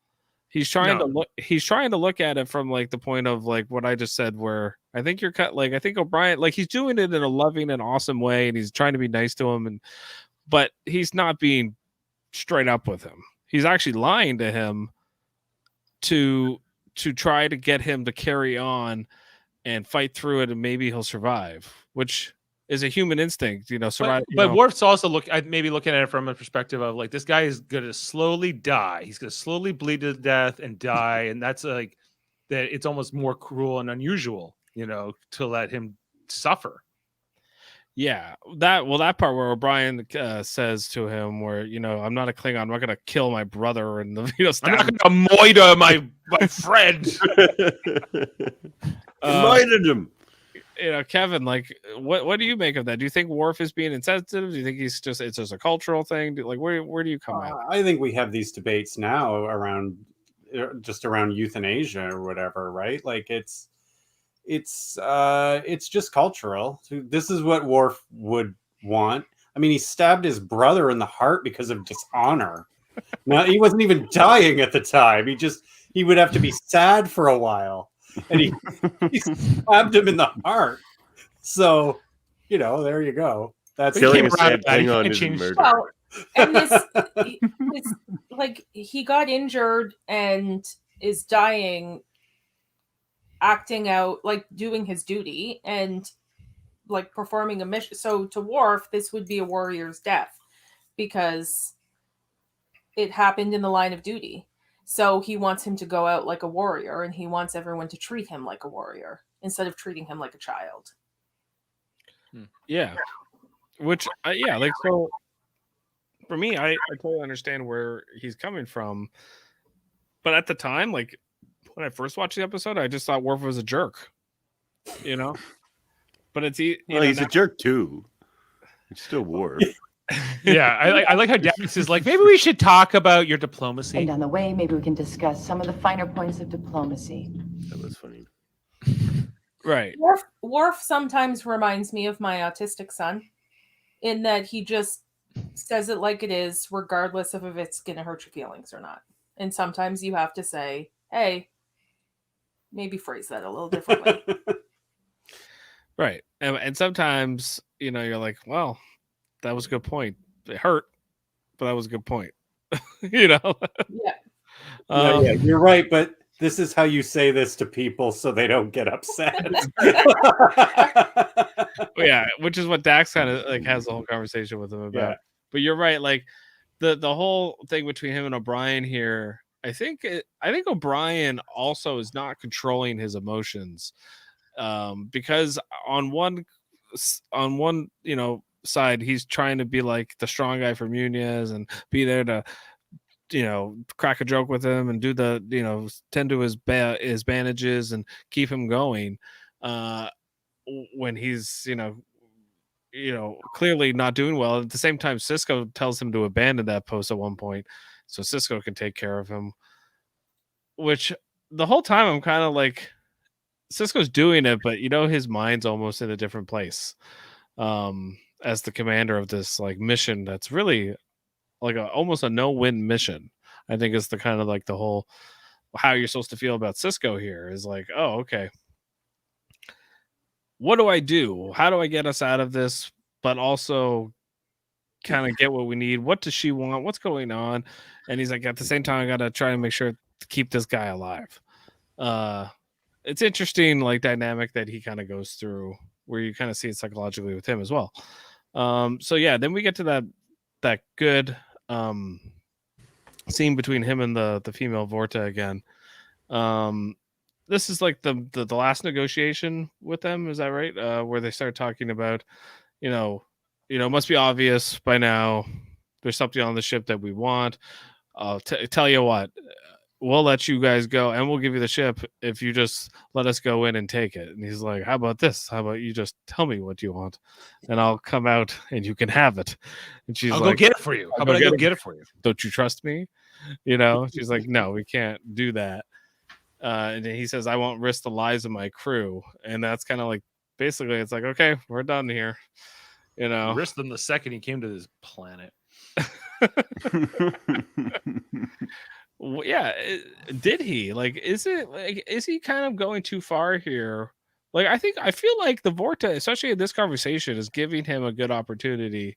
He's trying to look. He's trying to look at it from the point of what I just said, where I think you're cut. I think O'Brien, he's doing it in a loving and awesome way, and he's trying to be nice to him, but he's not being straight up with him. He's actually lying to him to try to get him to carry on and fight through it, and maybe he'll survive, which is a human instinct, survive. But Worf's also maybe looking at it from a perspective of this guy is going to slowly die. He's going to slowly bleed to death and die, and that's that it's almost more cruel and unusual, to let him suffer. Yeah, that part where O'Brien says to him, where I'm not a Klingon, I'm not gonna kill my brother, and I'm not gonna moiter my friend. Moitered him. Kevin, like, what do you make of that? Do you think Worf is being insensitive? Do you think it's just a cultural thing? Where do you come at? I think we have these debates now around euthanasia or whatever, right? Like it's just cultural. This is what Worf would want. I mean, he stabbed his brother in the heart because of dishonor. Now, he wasn't even dying at the time. He would have to be sad for a while, and he stabbed him in the heart. So, there you go. That's killing a sad Klingon is murder. Well, and this like, he got injured and is dying, acting out, like doing his duty and like performing a mission. So to Worf, this would be a warrior's death because it happened in the line of duty. So he wants him to go out like a warrior, and he wants everyone to treat him like a warrior instead of treating him like a child. Yeah, which so for me, I totally understand where he's coming from, but at the time, like, when I first watched the episode, I just thought Worf was a jerk, But it's he's a jerk too. It's still Worf. Yeah, I like how Dax is like, maybe we should talk about your diplomacy. And on the way, maybe we can discuss some of the finer points of diplomacy. That was funny. Right. Worf sometimes reminds me of my autistic son, in that he just says it like it is, regardless of if it's going to hurt your feelings or not. And sometimes you have to say, hey, maybe phrase that a little differently. Right. And sometimes, you're like, well, that was a good point. It hurt, but that was a good point. Yeah. Yeah, you're right, but this is how you say this to people so they don't get upset. Yeah, which is what Dax kind of like has the whole conversation with him about. Yeah. But you're right, like the whole thing between him and O'Brien here, I think O'Brien also is not controlling his emotions, because on one side, he's trying to be like the strong guy from Nunez and be there to crack a joke with him and do the tend to his bandages and keep him going when he's clearly not doing well. At the same time, Sisko tells him to abandon that post at one point so Sisko can take care of him, which the whole time I'm kind of like, Sisko's doing it, but his mind's almost in a different place as the commander of this like mission that's really like almost a no-win mission. I think is the kind of like the whole how you're supposed to feel about Sisko here is like, oh, okay, what do I do? How do I get us out of this, but also kind of get what we need? What does she want? What's going on? And he's like, at the same time, I got to try to make sure to keep this guy alive. It's interesting, like, dynamic that he kind of goes through where you kind of see it psychologically with him as well. So yeah, then we get to that good scene between him and the female Vorta again. This is like the last negotiation with them, is that right? Where they start talking about, it must be obvious by now there's something on the ship that we want. I'll tell you what, we'll let you guys go and we'll give you the ship if you just let us go in and take it. And he's like, how about this? How about you just tell me what you want and I'll come out and you can have it. And she's I'll like, go get it for you. How about I go get it for you? Don't you trust me? She's like, no, we can't do that. And he says, I won't risk the lives of my crew. And that's kind of like, basically it's like, okay, we're done here. Risked them the second he came to this planet. Yeah, did he? Like, is he kind of going too far here? Like, I feel like the Vorta, especially in this conversation, is giving him a good opportunity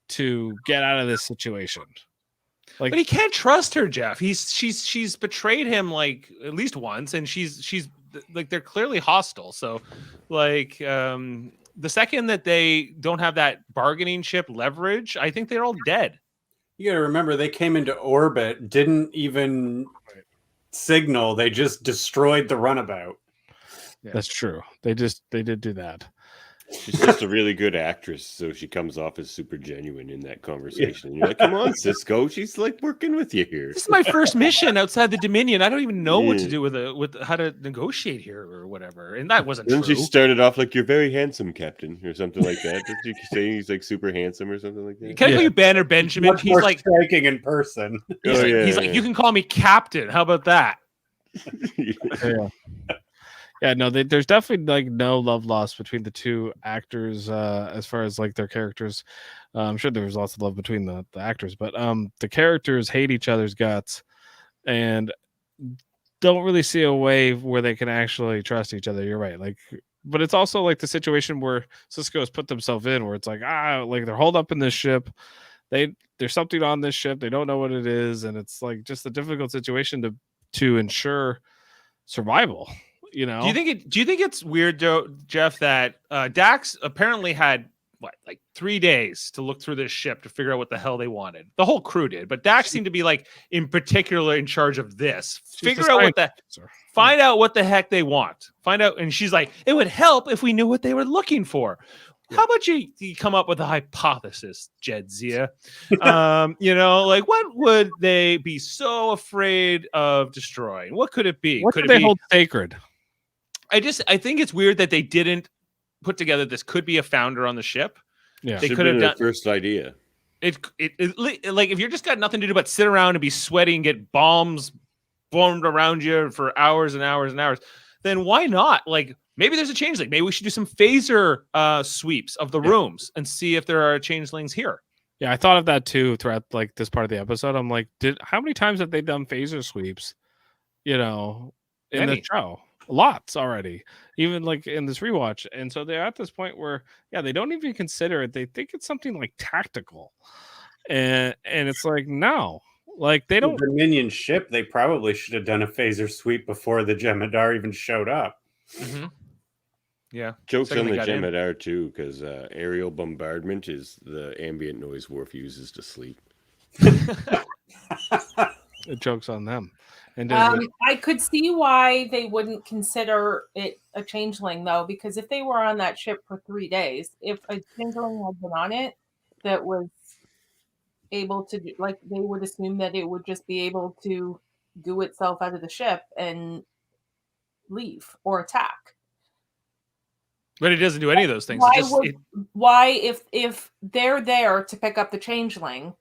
to get out of this situation. Like, but he can't trust her, Jeff. She's betrayed him like at least once, and she's like, they're clearly hostile. So, like, the second that they don't have that bargaining chip leverage, I think they're all dead. You got to remember, they came into orbit, didn't even signal. They just destroyed the runabout. Yeah. That's true. They did do that. She's just a really good actress, so she comes off as super genuine in that conversation. And you're like, come on, Cisco. She's like working with you here. This is my first mission outside the Dominion. I don't even know what to do with how to negotiate here or whatever. And that wasn't Then true. she started off like, "You're very handsome, Captain," or something like that. Did you say he's like super handsome or something like that? Can I call you Banner Benjamin? Much He's more like striking in person. He's like, you can call me Captain. How about that? Yeah, no, there's definitely like no love lost between the two actors as far as like their characters. I'm sure there was lots of love between the actors, but the characters hate each other's guts and don't really see a way where they can actually trust each other. You're right. Like, but it's also like the situation where Cisco has put themselves in where it's like, like they're holed up in this ship. There's something on this ship. They don't know what it is. And it's like just a difficult situation to ensure survival. You know, do you think it's weird, Jeff, that Dax apparently had like 3 days to look through this ship to figure out what the hell they wanted? The whole crew did, but Dax seemed to be like in particular in charge of this. Find out what the heck they want. Find out, and she's like, it would help if we knew what they were looking for. How about you come up with a hypothesis, Jedzia? You know, like what would they be so afraid of destroying? What could it be? What could they hold sacred? I think it's weird that they didn't put together this could be a founder on the ship. Yeah, they could have done first idea. It like if you're just got nothing to do but sit around and be sweaty and get bombs formed around you for hours and hours and hours, then why not? Like maybe there's a changeling. Maybe we should do some phaser sweeps of the rooms and see if there are changelings here. Yeah, I thought of that too throughout like this part of the episode. I'm like, how many times have they done phaser sweeps? You know, in the show. Lots already, even like in this rewatch. And so they're at this point where, yeah, they don't even consider it. They think it's something like tactical. And it's like, no, like they don't. The Dominion ship, they probably should have done a phaser sweep before the Jem'Hadar even showed up. Mm-hmm. Yeah. Jokes on the Jem'Hadar too, because aerial bombardment is the ambient noise Worf uses to sleep. Jokes on them. And I could see why they wouldn't consider it a changeling, though, because if they were on that ship for 3 days, if a changeling had been on it that was able to, like, they would assume that it would just be able to goo itself out of the ship and leave or attack. But it doesn't do any of those things. Why, if they're there to pick up the changeling,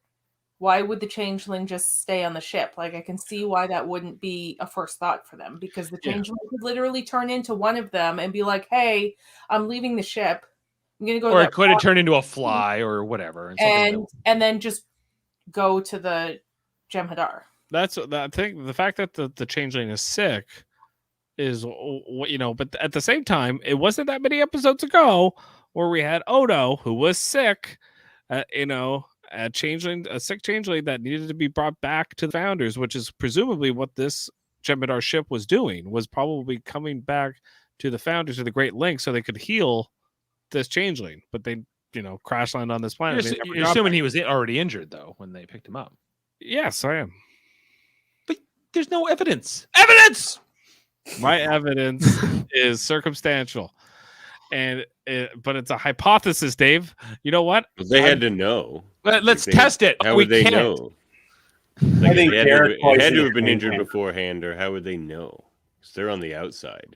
why would the changeling just stay on the ship? Like, I can see why that wouldn't be a first thought for them, because the changeling could literally turn into one of them and be like, hey, I'm leaving the ship. I'm going to go. Or it could have turned into a fly or whatever. And then just go to the Jem'Hadar. That's that thing. The fact that the changeling is sick is, you know, but at the same time, it wasn't that many episodes ago where we had Odo, who was sick, you know, a sick changeling that needed to be brought back to the founders, which is presumably what this Jem'Hadar ship was doing, was probably coming back to the founders of the Great Link so they could heal this changeling. But they, you know, crash land on this planet. You're assuming he was already injured, though, when they picked him up. Yes, I am. But there's no evidence. Evidence! My evidence is circumstantial. But it's a hypothesis, Dave. You know what? They had to know. Let's test it. How would they know? Like, I think it had to have been injured beforehand, or how would they know? Because they're on the outside.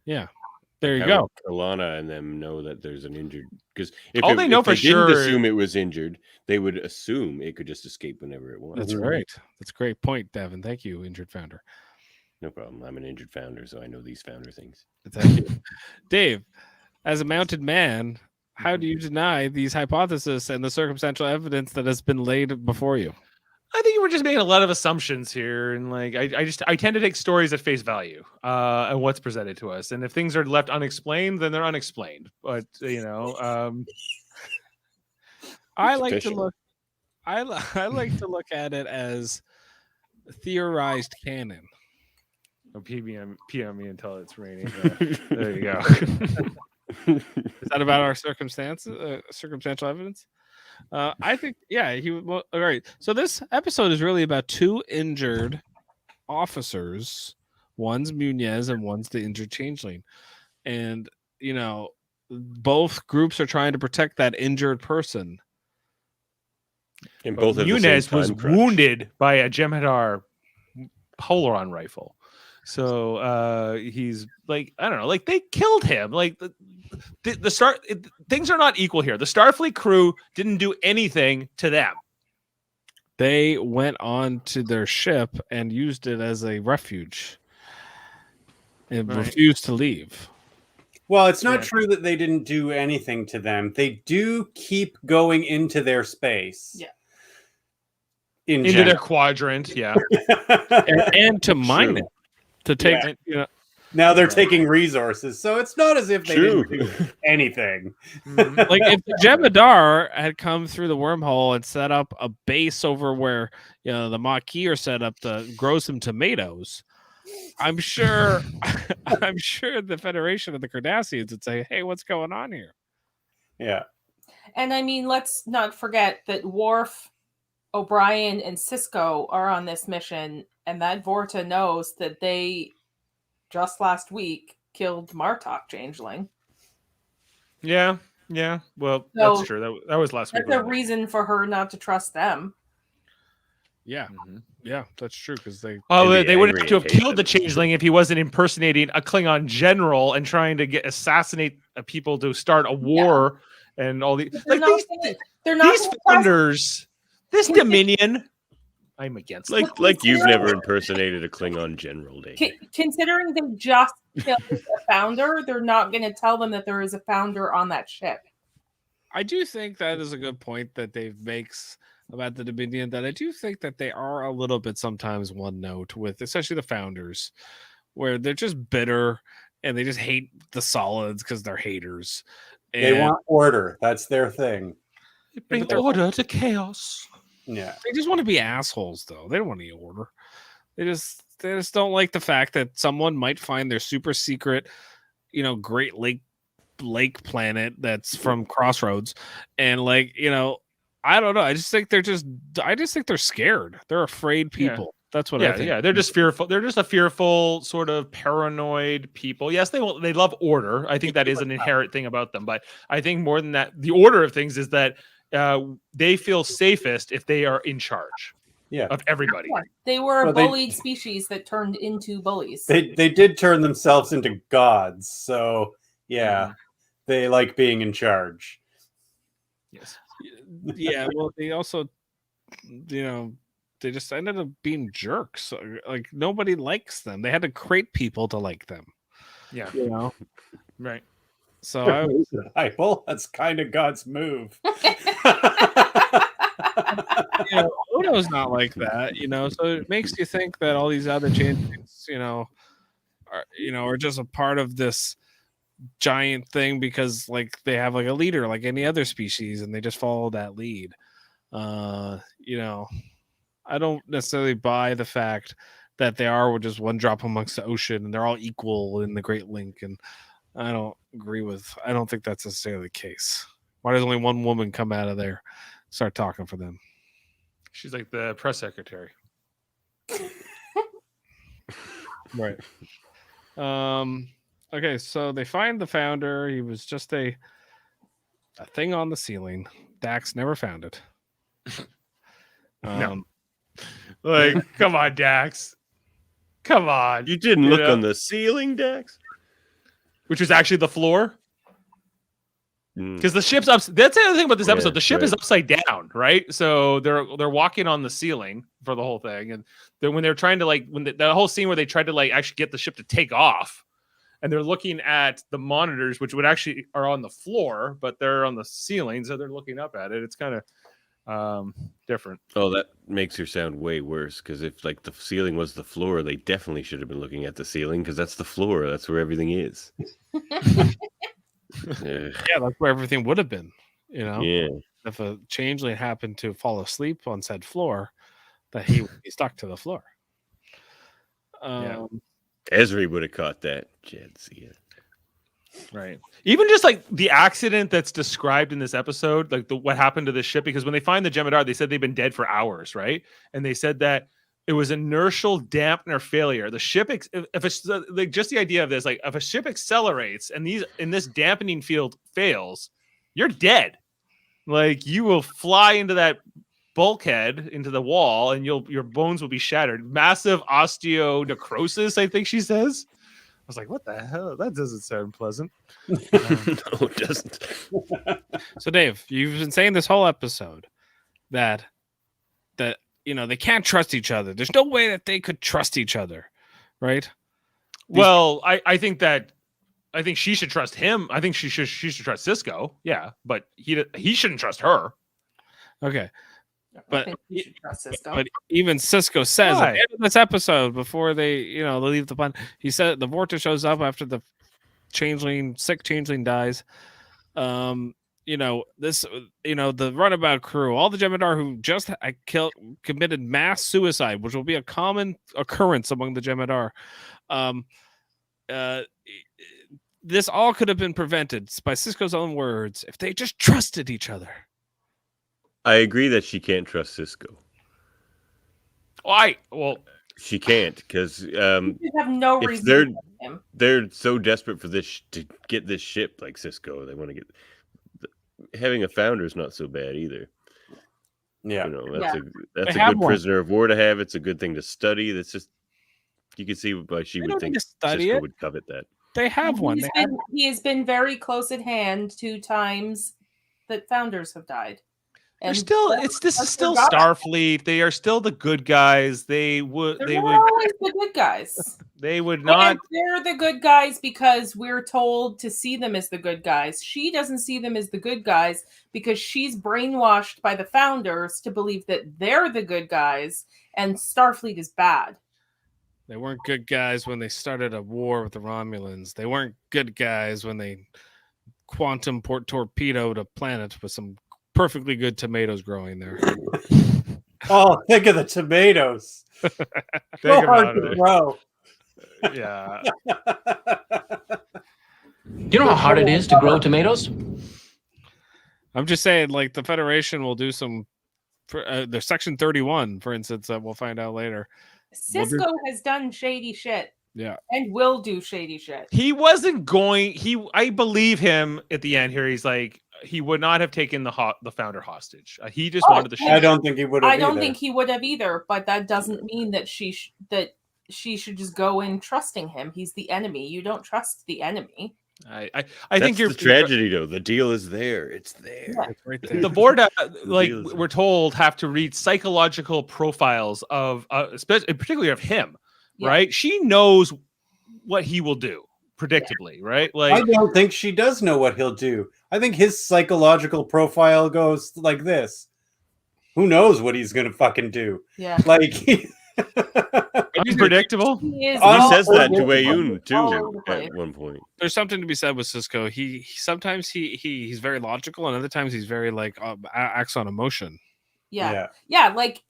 Yeah, there you go. Alana and them know that there's an injured. Because if they know for sure, didn't assume it was injured, they would assume it could just escape whenever it wanted. That's right. That's a great point, Davan. Thank you, injured founder. No problem. I'm an injured founder, so I know these founder things. Thank you, Dave. As a mounted man, how do you deny these hypotheses and the circumstantial evidence that has been laid before you? I think you were just making a lot of assumptions here, and like I tend to take stories at face value and what's presented to us, and if things are left unexplained, then they're unexplained. But you know, I like to look at it as theorized canon. Oh, PM me until it's raining. There you go. Is that about our circumstantial evidence? I think, yeah. All right. So this episode is really about two injured officers. One's Munez and one's the injured changeling. And, you know, both groups are trying to protect that injured person. And both have the same Nunez was time crunch. wounded by a Jem'Hadar Polaron rifle. So he's like, I don't know, like they killed him. Like things are not equal here. The Starfleet crew didn't do anything to them. They went on to their ship and used it as a refuge and refused to leave. Well, it's not true that they didn't do anything to them. They do keep going into their space. Yeah. Into their quadrant, yeah. and to mine it. To take now they're taking resources, so it's not as if they didn't do anything. Like if Jem'Hadar had come through the wormhole and set up a base over where the Maquis are set up to grow some tomatoes, I'm sure the Federation of the Cardassians would say, "Hey, what's going on here?" Yeah, and I mean, let's not forget that Worf, O'Brien, and Sisko are on this mission. And that Vorta knows that they just last week killed Martok Changeling. Yeah. Well, that's true. That was last week. That's a reason for her not to trust them. Yeah, yeah, that's true because they wouldn't have to have killed the Changeling if he wasn't impersonating a Klingon general and trying to assassinate people to start a war and all the these founders, this Dominion. I'm against like you've never impersonated a Klingon general, Dave. Considering they just killed a founder, they're not going to tell them that there is a founder on that ship. I do think that is a good point that Dave makes about the Dominion. That I do think that they are a little bit sometimes one note with, especially the founders, where they're just bitter and they just hate the solids because they're haters. They want order. That's their thing. They bring order to chaos. Yeah, they just want to be assholes, though. They don't want any order. They just don't like the fact that someone might find their super secret, Great Lake planet that's from Crossroads, and I don't know. I just think they're scared. They're afraid people. That's what I think. Yeah, they're just fearful. They're just a fearful, sort of paranoid people. Yes, they love order. I think that is an inherent thing about them. But I think more than that, the order of things is that they feel safest if they are in charge of everybody. They were a bullied species that turned into bullies. They did turn themselves into gods. So, they like being in charge. Yes. Yeah, well, they also, they just ended up being jerks. Like, nobody likes them. They had to create people to like them. Yeah. Right. So that's kind of God's move. Odo's not like that, so it makes you think that all these other changelings, are just a part of this giant thing because they have a leader like any other species and they just follow that lead. I don't necessarily buy the fact that they are just one drop amongst the ocean and they're all equal in the Great Link, and I don't think that's necessarily the case. Why does only one woman come out of there, start talking for them? She's like the press secretary. Right. Okay, so they find the founder. He was just a thing on the ceiling. Dax never found it. No. Come on, Dax. Come on. You didn't look on the ceiling, Dax? Which was actually the floor. Because the ship's up. That's the other thing about this episode. The ship is upside down, right? So they're walking on the ceiling for the whole thing, and then when they're trying to the whole scene where they tried to actually get the ship to take off, and they're looking at the monitors, which would actually are on the floor, but they're on the ceiling, so they're looking up at it. It's kind of different. Oh, that makes her sound way worse. Because if the ceiling was the floor, they definitely should have been looking at the ceiling because that's the floor. That's where everything is. Yeah, that's where everything would have been. Yeah. If a changeling happened to fall asleep on said floor, that he would be stuck to the floor. Ezri would have caught that. Jadzia. Right. Even just the accident that's described in this episode, what happened to this ship, because when they find the Jem'Hadar, they said they've been dead for hours, right? And they said that it was inertial dampener failure. The ship, if it's like just the idea of this, like if a ship accelerates and this dampening field fails, you're dead. Like you will fly into that bulkhead, into the wall, and your bones will be shattered. Massive osteonecrosis, I think she says. I was like, what the hell? That doesn't sound pleasant. No, it doesn't. So, Dave, you've been saying this whole episode that they can't trust each other. There's no way that they could trust each other, right? Well, I think she should trust him. I think she should trust Cisco. Yeah, but he shouldn't trust her. Okay. But Cisco. But even Cisco says at the end of this episode, before they leave the planet, he said the Vorta shows up after the sick changeling dies. The runabout crew, all the Jem'Hadar who just committed mass suicide, which will be a common occurrence among the Jem'Hadar. This all could have been prevented by Cisco's own words if they just trusted each other. I agree that she can't trust Cisco. She can't because have no reason. They're so desperate for this to get this ship like Cisco. They want to get. Having a founder is not so bad either. Yeah, that's a good prisoner of war to have. It's a good thing to study. That's just you can see why she would think Cisco would covet that. They have one. He has been very close at hand 2 times that founders have died. This is still Starfleet. They are still the good guys. They would always the good guys. They would not. And they're the good guys because we're told to see them as the good guys. She doesn't see them as the good guys because she's brainwashed by the founders to believe that they're the good guys and Starfleet is bad. They weren't good guys when they started a war with the Romulans. They weren't good guys when they quantum torpedoed a planet with some perfectly good tomatoes growing there. Oh, think of the tomatoes. So hard to grow. Yeah. You know how hard it is to grow tomatoes? I'm just saying, like, the Federation will do some. There's Section 31, for instance, that we'll find out later. Cisco has done shady shit. Yeah. And will do shady shit. He wasn't going. I believe him at the end here. He's like, he would not have taken the founder hostage. He just wanted the ship. I don't think he would have. I don't think he would have either. But that doesn't mean that she should just go in trusting him. He's the enemy. You don't trust the enemy. I think you're the tragedy though. The deal is there. It's there. Yeah. It's right there. The Vorta, like we're told, have to read psychological profiles of, particularly of him. Yeah. Right? She knows what he will do. Predictably, right? Like I don't think she does know what he'll do. I think his psychological profile goes like this. Who knows what he's gonna fucking do? Yeah, like unpredictable. He says that to Wayun too at one point. There's something to be said with Cisco. He sometimes he's very logical, and other times he's very like acts on emotion. Yeah. Like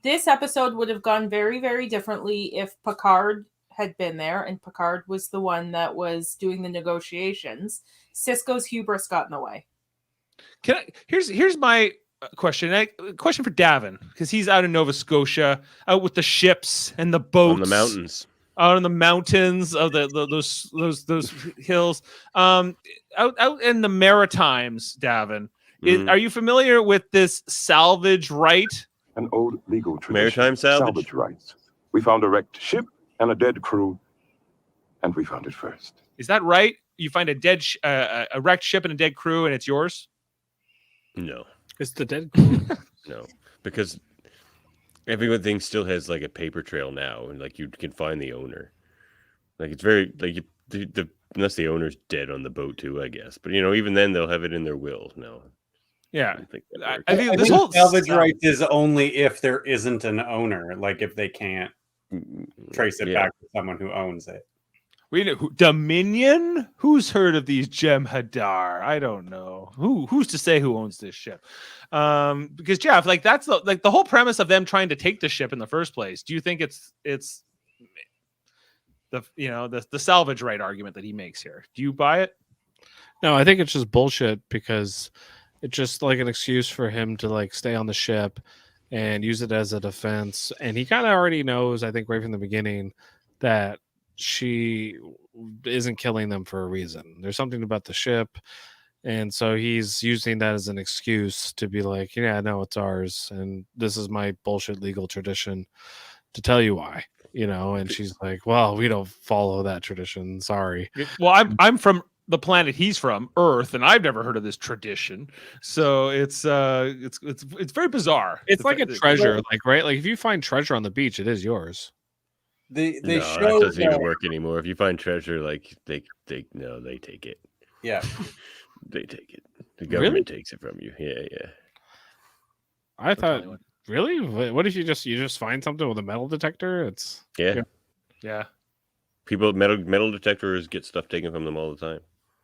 this episode would have gone very, very differently if Picard had been there, and Picard was the one that was doing the negotiations. Cisco's hubris got in the way. Here's my question. Question for Davan, because he's out in Nova Scotia, out with the ships and the boats on the mountains, out in the mountains of those hills, out in the Maritimes. Davan, are you familiar with this salvage right? An old legal tradition. Maritime salvage rights. We found a wrecked ship and a dead crew, and we found it first. Is that right? You find a wrecked ship and a dead crew, and it's yours? No, it's the dead crew. No, because everything still has like a paper trail now, and like you can find the owner. Like it's very like unless the owner's dead on the boat too, I guess. But even then they'll have it in their will. No. Yeah, I think this whole salvage rights is only if there isn't an owner, like if they can't trace it back to someone who owns it. We know Dominion. Who's heard of these Jem'Hadar? I don't know. Who's to say who owns this ship? Because Jeff, like that's the whole premise of them trying to take the ship in the first place. Do you think it's the salvage right argument that he makes here? Do you buy it? No, I think it's just bullshit because it's just like an excuse for him to like stay on the ship and use it as a defense. And he kind of already knows, I think, right from the beginning, that she isn't killing them for a reason. There's something about the ship. And so he's using that as an excuse to be like, yeah, no, it's ours. And this is my bullshit legal tradition to tell you why, and she's like, well, we don't follow that tradition. Sorry. Well, I'm from the planet he's from, Earth, and I've never heard of this tradition. So it's very bizarre. It's like a treasure, like, right? Like if you find treasure on the beach, it is yours. They no, show that doesn't even work anymore. If you find treasure, like they take it. Yeah. They take it. The government takes it from you. Yeah. I thought, really? What if you just find something with a metal detector? It's yeah. People metal detectors get stuff taken from them all the time.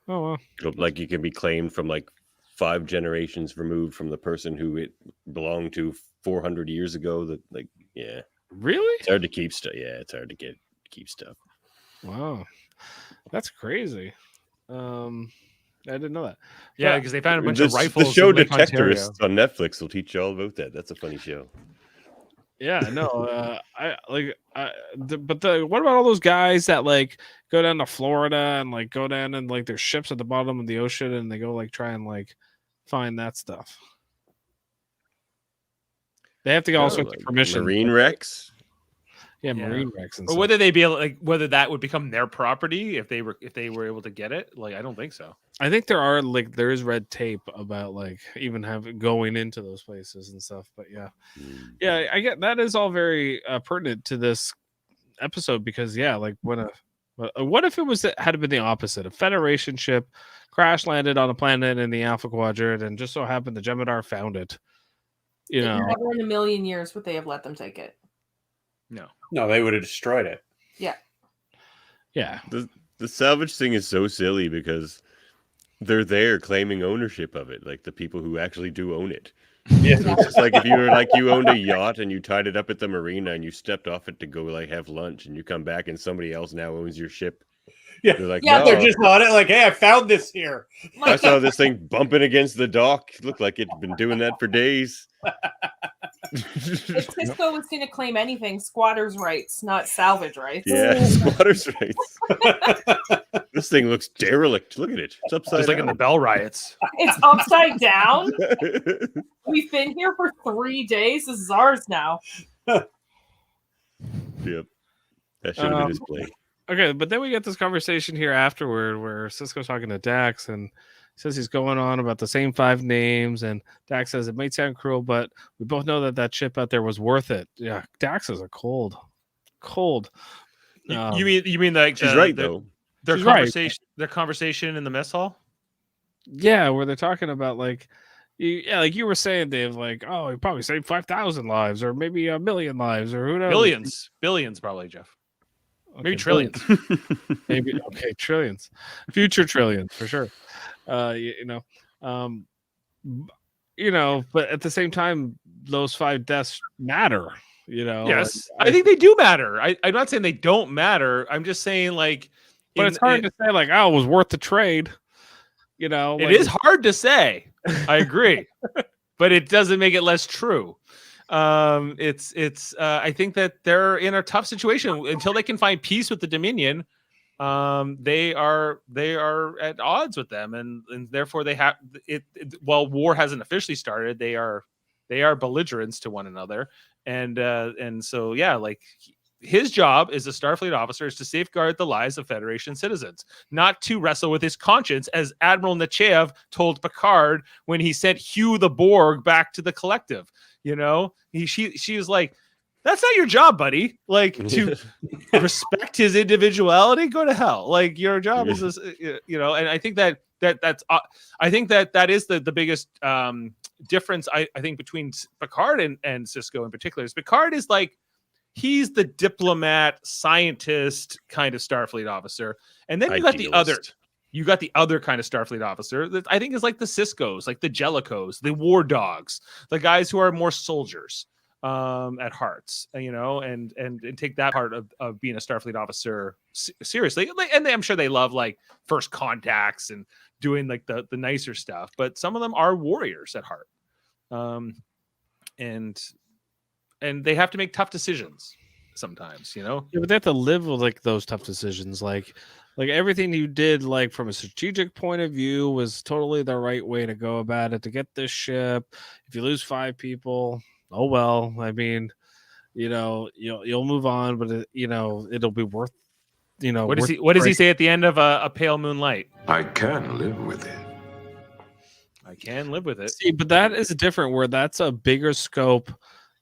Oh well. Like you can be claimed from like 5 generations removed from the person who it belonged to 400 years ago. That really? It's hard to keep stuff. Yeah, it's hard to keep stuff. Wow, that's crazy. I didn't know that. Yeah, because they found a bunch of rifles. The show in Lake Detectorists Ontario. on Netflix will teach you all about that. That's a funny show. Yeah, no. What about all those guys that like go down to Florida and like go down and like their ships at the bottom of the ocean and they go like try and like find that stuff? They have to get all sorts of permission. Marine wrecks. Yeah, marine wrecks and or stuff. whether they be like whether that would become their property if they were able to get it. Like I don't think so. I think there is red tape about like even going into those places and stuff. But yeah, I get that is all very pertinent to this episode because like what if it had been the opposite? A Federation ship crash landed on a planet in the Alpha Quadrant and just so happened the Jem'Hadar found it. Never in a million years would they have let them take it. No, they would have destroyed it. Yeah. Yeah. The salvage thing is so silly because they're there claiming ownership of it, like the people who actually do own it. Yeah, so it's just like if you were like you owned a yacht and you tied it up at the marina and you stepped off it to go like have lunch and you come back and somebody else now owns your ship. Yeah, they're like, they're just on it. Like, hey, I found this here. I saw this thing bumping against the dock. It looked like it's been doing that for days. If Cisco was going to claim anything, squatters' rights, not salvage rights. Yeah, squatters' rights. This thing looks derelict. Look at it. It's upside Just down. like in the Bell riots. It's upside down. We've been here for 3 days. This is ours now. Yep. That should have been his play. Okay, but then we get this conversation here afterward where Cisco's talking to Dax and says he's going on about the same 5 names, and Dax says it might sound cruel, but we both know that ship out there was worth it. Yeah, Dax is a cold. You mean like she's right though. Their She's conversation, their conversation in the mess hall. Yeah, where they're talking about like like you were saying, Dave, like, oh, he probably saved 5,000 lives, or maybe 1 million lives, or who knows? Billions, probably, Jeff. Maybe Okay, trillions. Maybe trillions, future trillions for sure. But at the same time, those 5 deaths matter. Yes, I think they do matter. I'm not saying they don't matter. I'm just saying like, but it's hard to say like, oh, it was worth the trade. It is hard to say. I agree, but it doesn't make it less true. I think that they're in a tough situation until they can find peace with the Dominion. They are at odds with them, and therefore they have it. While war hasn't officially started, they are belligerents to one another, and so like his job as a Starfleet officer is to safeguard the lives of Federation citizens, not to wrestle with his conscience, as Admiral Nechayev told Picard when he sent Hugh the Borg back to the Collective. She was like, that's not your job, buddy. Like, to respect his individuality, go to hell. Like, your job is this, and I think that's I think that is the biggest difference I think between Picard and Cisco in particular. Is Picard is like, he's the diplomat, scientist kind of Starfleet officer, and then you got the other kind of Starfleet officer that I think is like the Ciscos, like the Jellicos, the war dogs, the guys who are more soldiers at hearts, and take that part of being a Starfleet officer seriously. And I'm sure they love like first contacts and doing like the nicer stuff, but some of them are warriors at heart. And they have to make tough decisions sometimes, Yeah, but they have to live with like those tough decisions. Like everything you did, like from a strategic point of view, was totally the right way to go about it to get this ship. If you lose 5 people, oh well. I mean, you'll move on, but it'll be worth. What does he say at the end of a Pale Moonlight? I can live with it. I can live with it. See, but that is different. Where that's a bigger scope.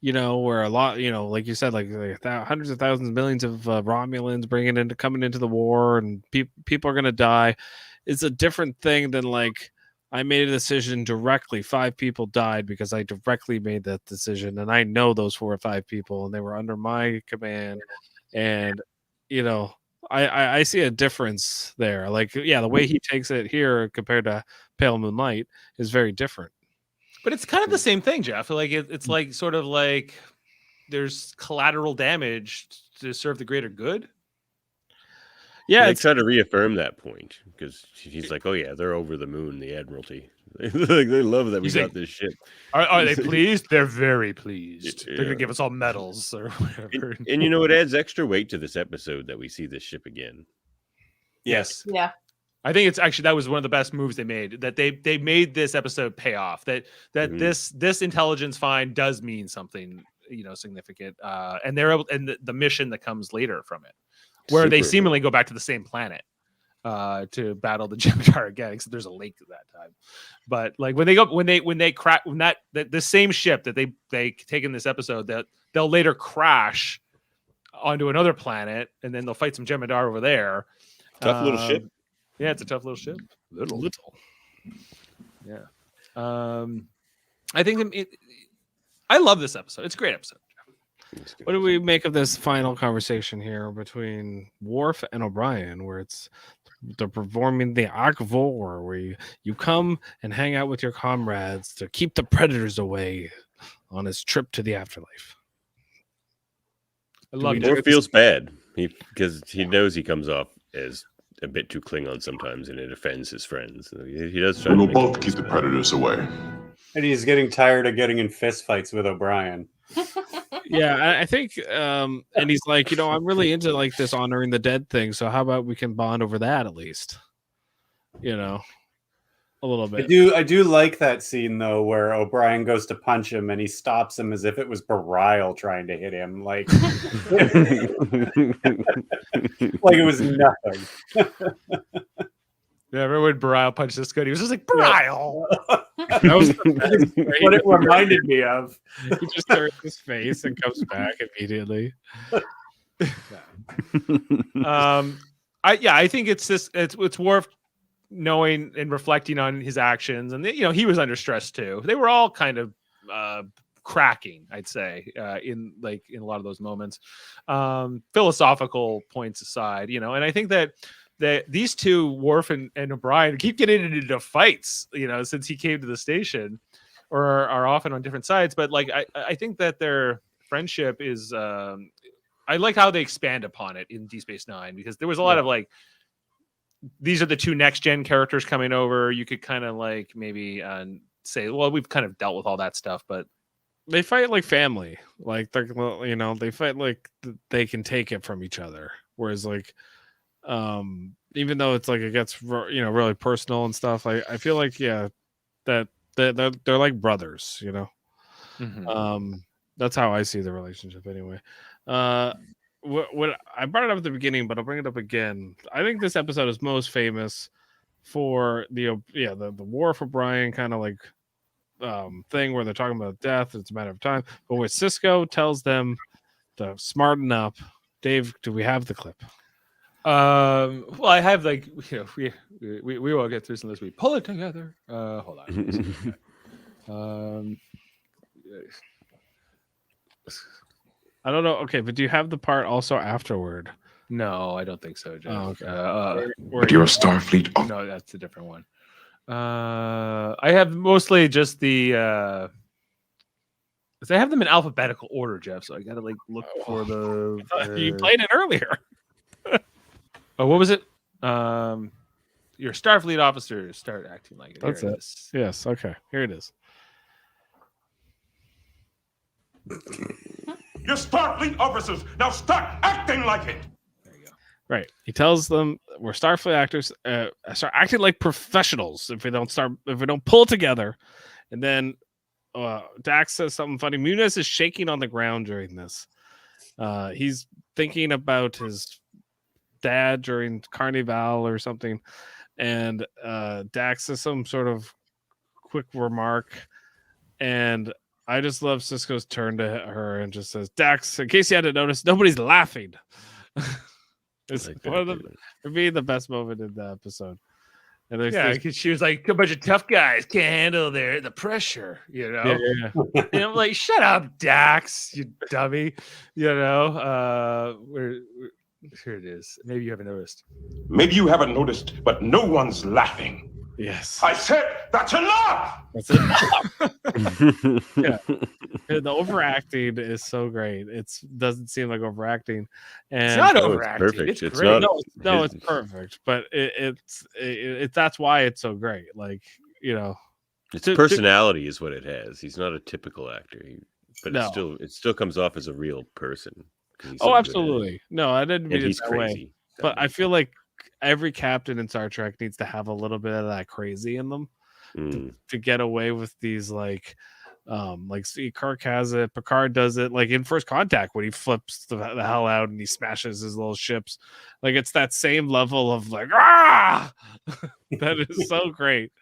Where a lot, like you said, like hundreds of thousands, millions of Romulans coming into the war, and people are going to die. It's a different thing than like I made a decision directly. 5 people died because I directly made that decision, and I know those 4 or 5 people, and they were under my command. And I see a difference there. Like, yeah, the way he takes it here compared to Pale Moonlight is very different. But it's kind of the same thing, Jeff. Like it's like sort of like there's collateral damage to serve the greater good. Yeah, they try to reaffirm that point because he's like, "Oh yeah, they're over the moon, the Admiralty. They love that we got this ship." Are they pleased? They're very pleased. Yeah. They're gonna give us all medals or whatever. And it adds extra weight to this episode that we see this ship again. Yes. Yeah. I think it's actually that was one of the best moves they made. That they made this episode pay off. That this intelligence find does mean something, significant. And they're able, and the mission that comes later from it, where they seemingly go back to the same planet to battle the Jem'Hadar again. Except there's a lake at that time. But like when they crash the same ship that they take in this episode, that they'll later crash onto another planet, and then they'll fight some Jem'Hadar over there. Tough little ship. Yeah, it's a tough little ship. Little. Yeah. I think I love this episode. It's a great episode. What do we make of this final conversation here between Worf and O'Brien, where they're performing the Act of War, where you come and hang out with your comrades to keep the predators away on his trip to the afterlife? I love it. Worf feels bad because he knows he comes off as a bit too Klingon sometimes, and it offends his friends. He does try. We'll both keep the predators away. And he's getting tired of getting in fist fights with O'Brien. Yeah, I think, and he's like, I'm really into like this honoring the dead thing. So how about we can bond over that at least? A little bit. I do like that scene though, where O'Brien goes to punch him and he stops him as if it was Bareil trying to hit him, like like it was nothing. Yeah, remember when Bareil punched this good? He was just like, Bareil! That was what it reminded me of. He just turns his face and comes back immediately. I think it's Worf knowing and reflecting on his actions, and he was under stress too. They were all kind of cracking, I'd say, in a lot of those moments. Philosophical points aside, and I think that these two, Worf and O'Brien, keep getting into fights, since he came to the station, or are often on different sides. But I think that their friendship is. I like how they expand upon it in Deep Space Nine, because there was a lot of these are the 2 next gen characters coming over. You could kind of maybe say, well, we've kind of dealt with all that stuff, but they fight like family. Like they fight like they can take it from each other. Whereas even though it's it gets really personal and stuff, I feel like that they're like brothers. Mm-hmm. That's how I see the relationship anyway. What I brought it up at the beginning, but I'll bring it up again. I think this episode is most famous for the Worf O'Brien kind of thing where they're talking about death. It's a matter of time. But where Sisko tells them to smarten up. Dave, do we have the clip? Well, I have we will get through some of this. We pull it together. Hold on. I don't know. Okay, but do you have the part also afterward? No, I don't think so, Jeff. Oh, okay. But you're a Starfleet. Oh. No, that's a different one. I have mostly just the. I have them in alphabetical order, Jeff. So I gotta look for the. You played it earlier. Oh, what was it? Your Starfleet officers start acting like it. That's it. Yes. Okay. Here it is. You're Starfleet officers. Now start acting like it. Right. He tells them we're Starfleet actors. Start acting like professionals if we don't pull together. And then Dax says something funny. Munez is shaking on the ground during this. He's thinking about his dad during Carnival or something. And Dax says some sort of quick remark. And I just love Sisko's turn to her and just says, Dax, in case you hadn't noticed, nobody's laughing. It's for me the best moment in the episode. And because she was like, a bunch of tough guys can't handle the pressure, you know. Yeah. And I'm like, shut up, Dax, you dummy. You know, here it is. Maybe you haven't noticed. Maybe you haven't noticed, but no one's laughing. Yes. I said that's enough. That's it. Yeah. The overacting is so great. It doesn't seem like overacting. And it's not overacting. It's perfect. It's great. No, it's perfect. But it's that's why it's so great. Like, you know, its personality is what it has. He's not a typical actor, but it still comes off as a real person. Oh, absolutely. No, I didn't mean it that crazy. way. But I feel like every captain in Star Trek needs to have a little bit of that crazy in them to get away with these like see, Kirk has it, Picard does it, like in First Contact when he flips the hell out and he smashes his little ships. Like it's that same level of like that is so great.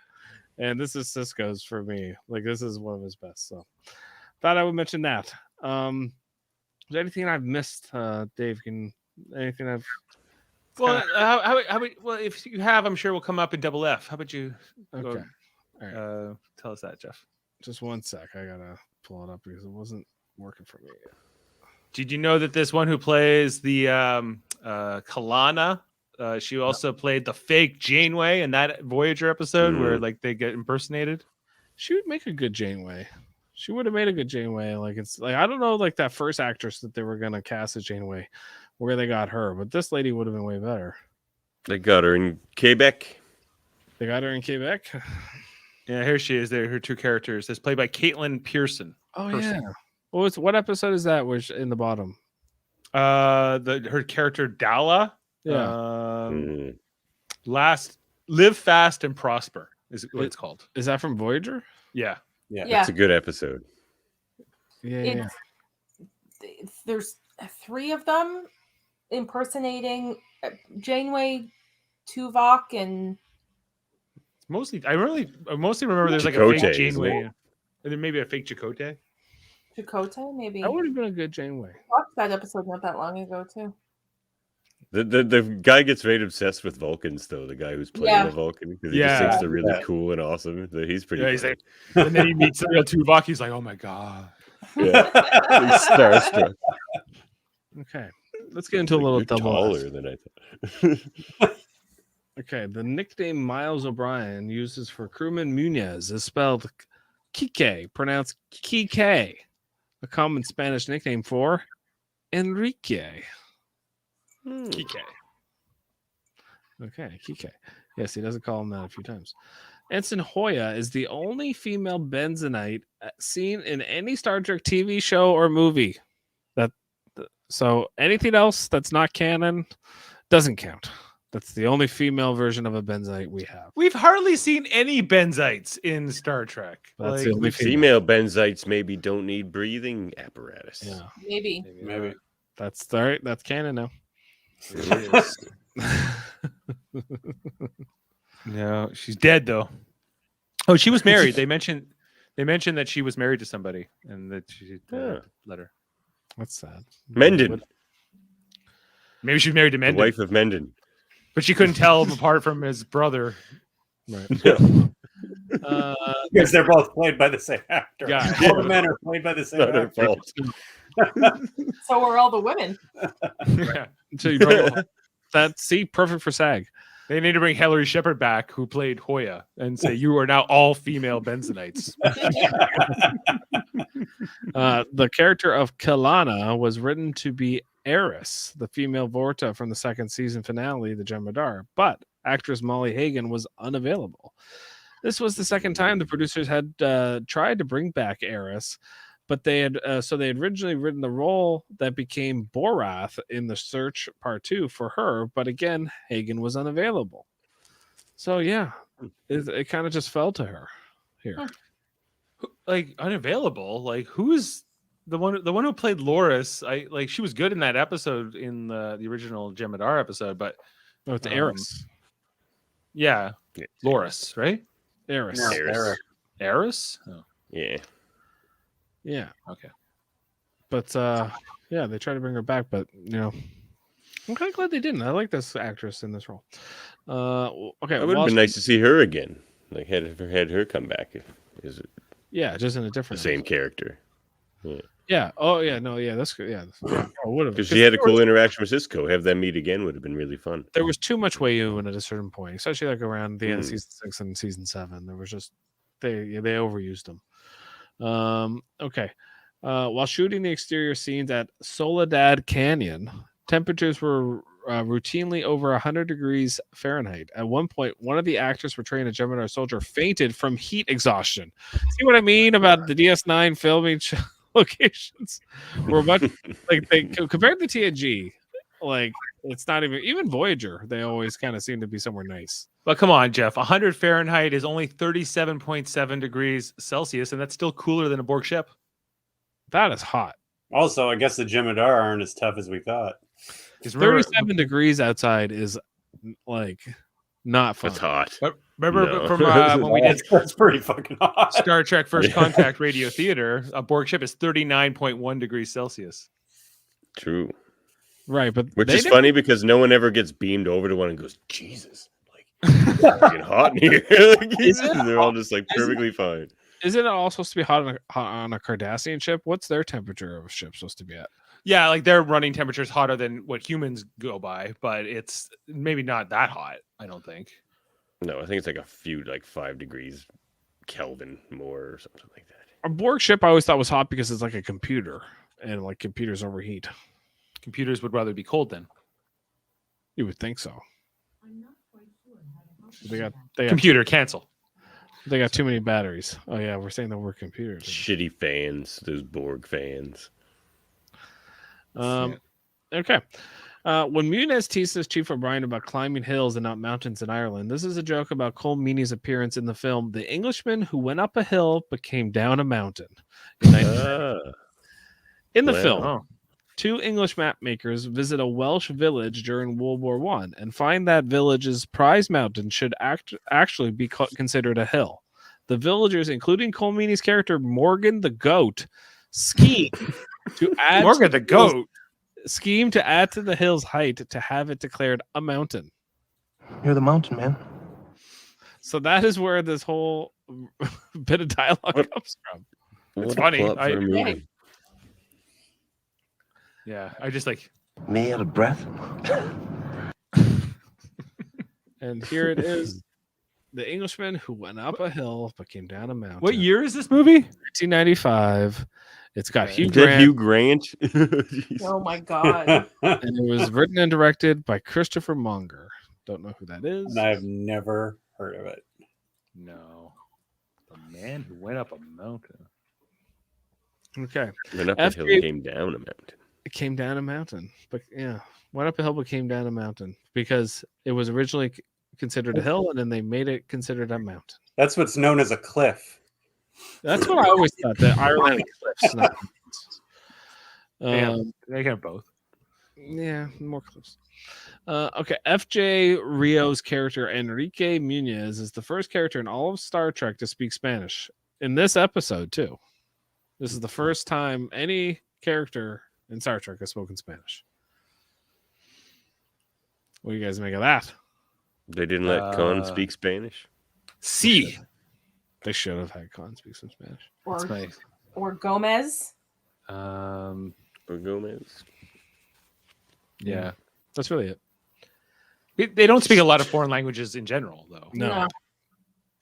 And this is Sisko's for me. Like this is one of his best. So thought I would mention that. Is there anything I've missed, Dave? Anything I've Well, well, if you have, I'm sure we'll come up in double F. How about you? Okay. All right. Tell us that, Jeff. Just one sec. I gotta pull it up because it wasn't working for me. Did you know that this one who plays the Kalana, she also played the fake Janeway in that Voyager episode where like they get impersonated? She would make a good Janeway. She would have made a good Janeway. Like it's like I don't know, like that first actress that they were gonna cast as Janeway, where they got her, but this lady would have been way better. They got her in Quebec. They got her in Quebec. Yeah, here she is. There, her two characters. It's played by Caitlin Pearson. Oh yeah. What episode is that? Which in the bottom? Her character Dala. Yeah. Live Fast and Prosper is what it's called. Is that from Voyager? Yeah. It's a good episode. Yeah. There's 3 of them impersonating Janeway, Tuvok, and mostly. I mostly remember there's Chakotay, like a fake Janeway, and then maybe a fake Chakotay. Chakotay, maybe. That would have been a good Janeway. I watched that episode not that long ago too. The guy gets very obsessed with Vulcans, though. The guy who's playing the Vulcan, because he just thinks they're really cool and awesome. He's pretty. Yeah, he's like, and then he meets the real Tuvok. He's like, oh my god. Yeah, he's starstruck. Okay, let's get into a little double. Taller than I thought. Okay, the nickname Miles O'Brien uses for crewman Munez is spelled Kike, pronounced Kike, a common Spanish nickname for Enrique. Kike. Okay, Kike. Yes, he doesn't call him that a few times. Ensign Hoya is the only female Benzonite seen in any Star Trek TV show or movie. So anything else that's not canon doesn't count. That's the only female version of a Benzite we have. We've hardly seen any Benzites in Star Trek. That's the only female Benzites maybe don't need breathing apparatus. Yeah, maybe. That's all right. That's canon now. It is. No, she's dead though. Oh, she was married. They mentioned that she was married to somebody and that she let her. That's sad. Menden. Maybe she was married to Menden. The wife of Menden. But she couldn't tell him apart from his brother. Right. Because they're both played by the same actor. Yeah. All the men are played by the same actor. So are all the women. Yeah. So you brought perfect for SAG. They need to bring Hilary Shepard back, who played Hoya, and say you are now all female Benzonites. The character of Kalana was written to be Eris, the female Vorta from the second season finale, The Jem'Hadar, but actress Molly Hagan was unavailable. This was the second time the producers had tried to bring back Eris, but they had originally written the role that became Borath in The Search Part 2 for her, but again, Hagen was unavailable. So yeah, it kind of just fell to her here. Like unavailable. Like who's the one who played Loris? She was good in that episode in the original Jemadar episode, but it's Eris. Yeah, Loris, right? Eris. Eris? Oh. Yeah. Yeah. Okay. But yeah, they tried to bring her back, but I'm kind of glad they didn't. I like this actress in this role. Okay. It would have been nice to see her again. Like had her come back. Is it? Yeah, just in a different. The same character. Yeah. Yeah. Oh yeah. No. Yeah. That's good. Yeah. Would have because she had a cool interaction with Cisco. Have them meet again would have been really fun. There was too much Wayun at a certain point, especially like around the end of season 6 and season 7. There was just they overused them. Okay. While shooting the exterior scenes at Soledad Canyon, temperatures were routinely over 100 degrees Fahrenheit. At one point, one of the actors portraying a Jemadar soldier fainted from heat exhaustion. See what I mean about the DS9 filming locations? Were much like they compared to TNG. Like it's not even Voyager. They always kind of seem to be somewhere nice. But come on, Jeff. 100 Fahrenheit is only 37.7 degrees Celsius, and that's still cooler than a Borg ship. That is hot. Also, I guess the Jemadar aren't as tough as we thought. 37 degrees outside is like not fun. It's hot. Remember from when we did that's pretty fucking hot. Star Trek First Contact Radio Theater, a Borg ship is 39.1 degrees Celsius. True. Right, but which is funny because no one ever gets beamed over to one and goes, Jesus, like it's getting hot in here. They're all just like perfectly fine. Isn't it all supposed to be hot on a Cardassian ship? What's their temperature of a ship supposed to be at? Yeah, like their running temperature is hotter than what humans go by, but it's maybe not that hot, I don't think. No, I think it's like a few, like 5 degrees Kelvin more or something like that. A Borg ship I always thought was hot because it's like a computer, and like computers overheat. Computers would rather be cold then. You would think so. They got computer cancel. They got too many batteries. Oh yeah, we're saying the word computers. Shitty fans, those Borg fans. Okay. When Muniz teases Chief O'Brien about climbing hills and not mountains in Ireland, this is a joke about Cole Meany's appearance in the film The Englishman Who Went Up a Hill But Came Down a Mountain. In the film, two English map makers visit a Welsh village during World War I and find that village's prize mountain should actually be considered a hill. The villagers, including Cole Meany's character Morgan the Goat, scheme to add scheme to add to the hill's height to have it declared a mountain. You're the mountain, man. So that is where this whole bit of dialogue comes from. It's funny. Yeah, I just like me out of breath. And here it is. The Englishman Who Went Up a Hill But Came Down a Mountain. What year is this movie? 1995. It's got Hugh Grant. Oh my god. And it was written and directed by Christopher Monger. Don't know who that is. And I've never heard of it. No. The Man Who Went Up a Mountain. Okay. Went up a hill and came down a mountain. It came down a mountain. But yeah. Went up a hill but came down a mountain. Because it was originally considered a hill and then they made it considered a mountain. That's what's known as a cliff. That's what I always thought. That Ireland cliffs. Not they have both. Yeah, more cliffs. Okay, F.J. Rio's character Enrique Muniz is the first character in all of Star Trek to speak Spanish. In this episode, too. This is the first time any character in Star Trek has spoken Spanish. What do you guys make of that? They didn't let Khan speak Spanish? See. They should have had Khan speak some Spanish. Or Gomez. Or Gomez. Yeah. That's really it. They don't speak a lot of foreign languages in general, though. No.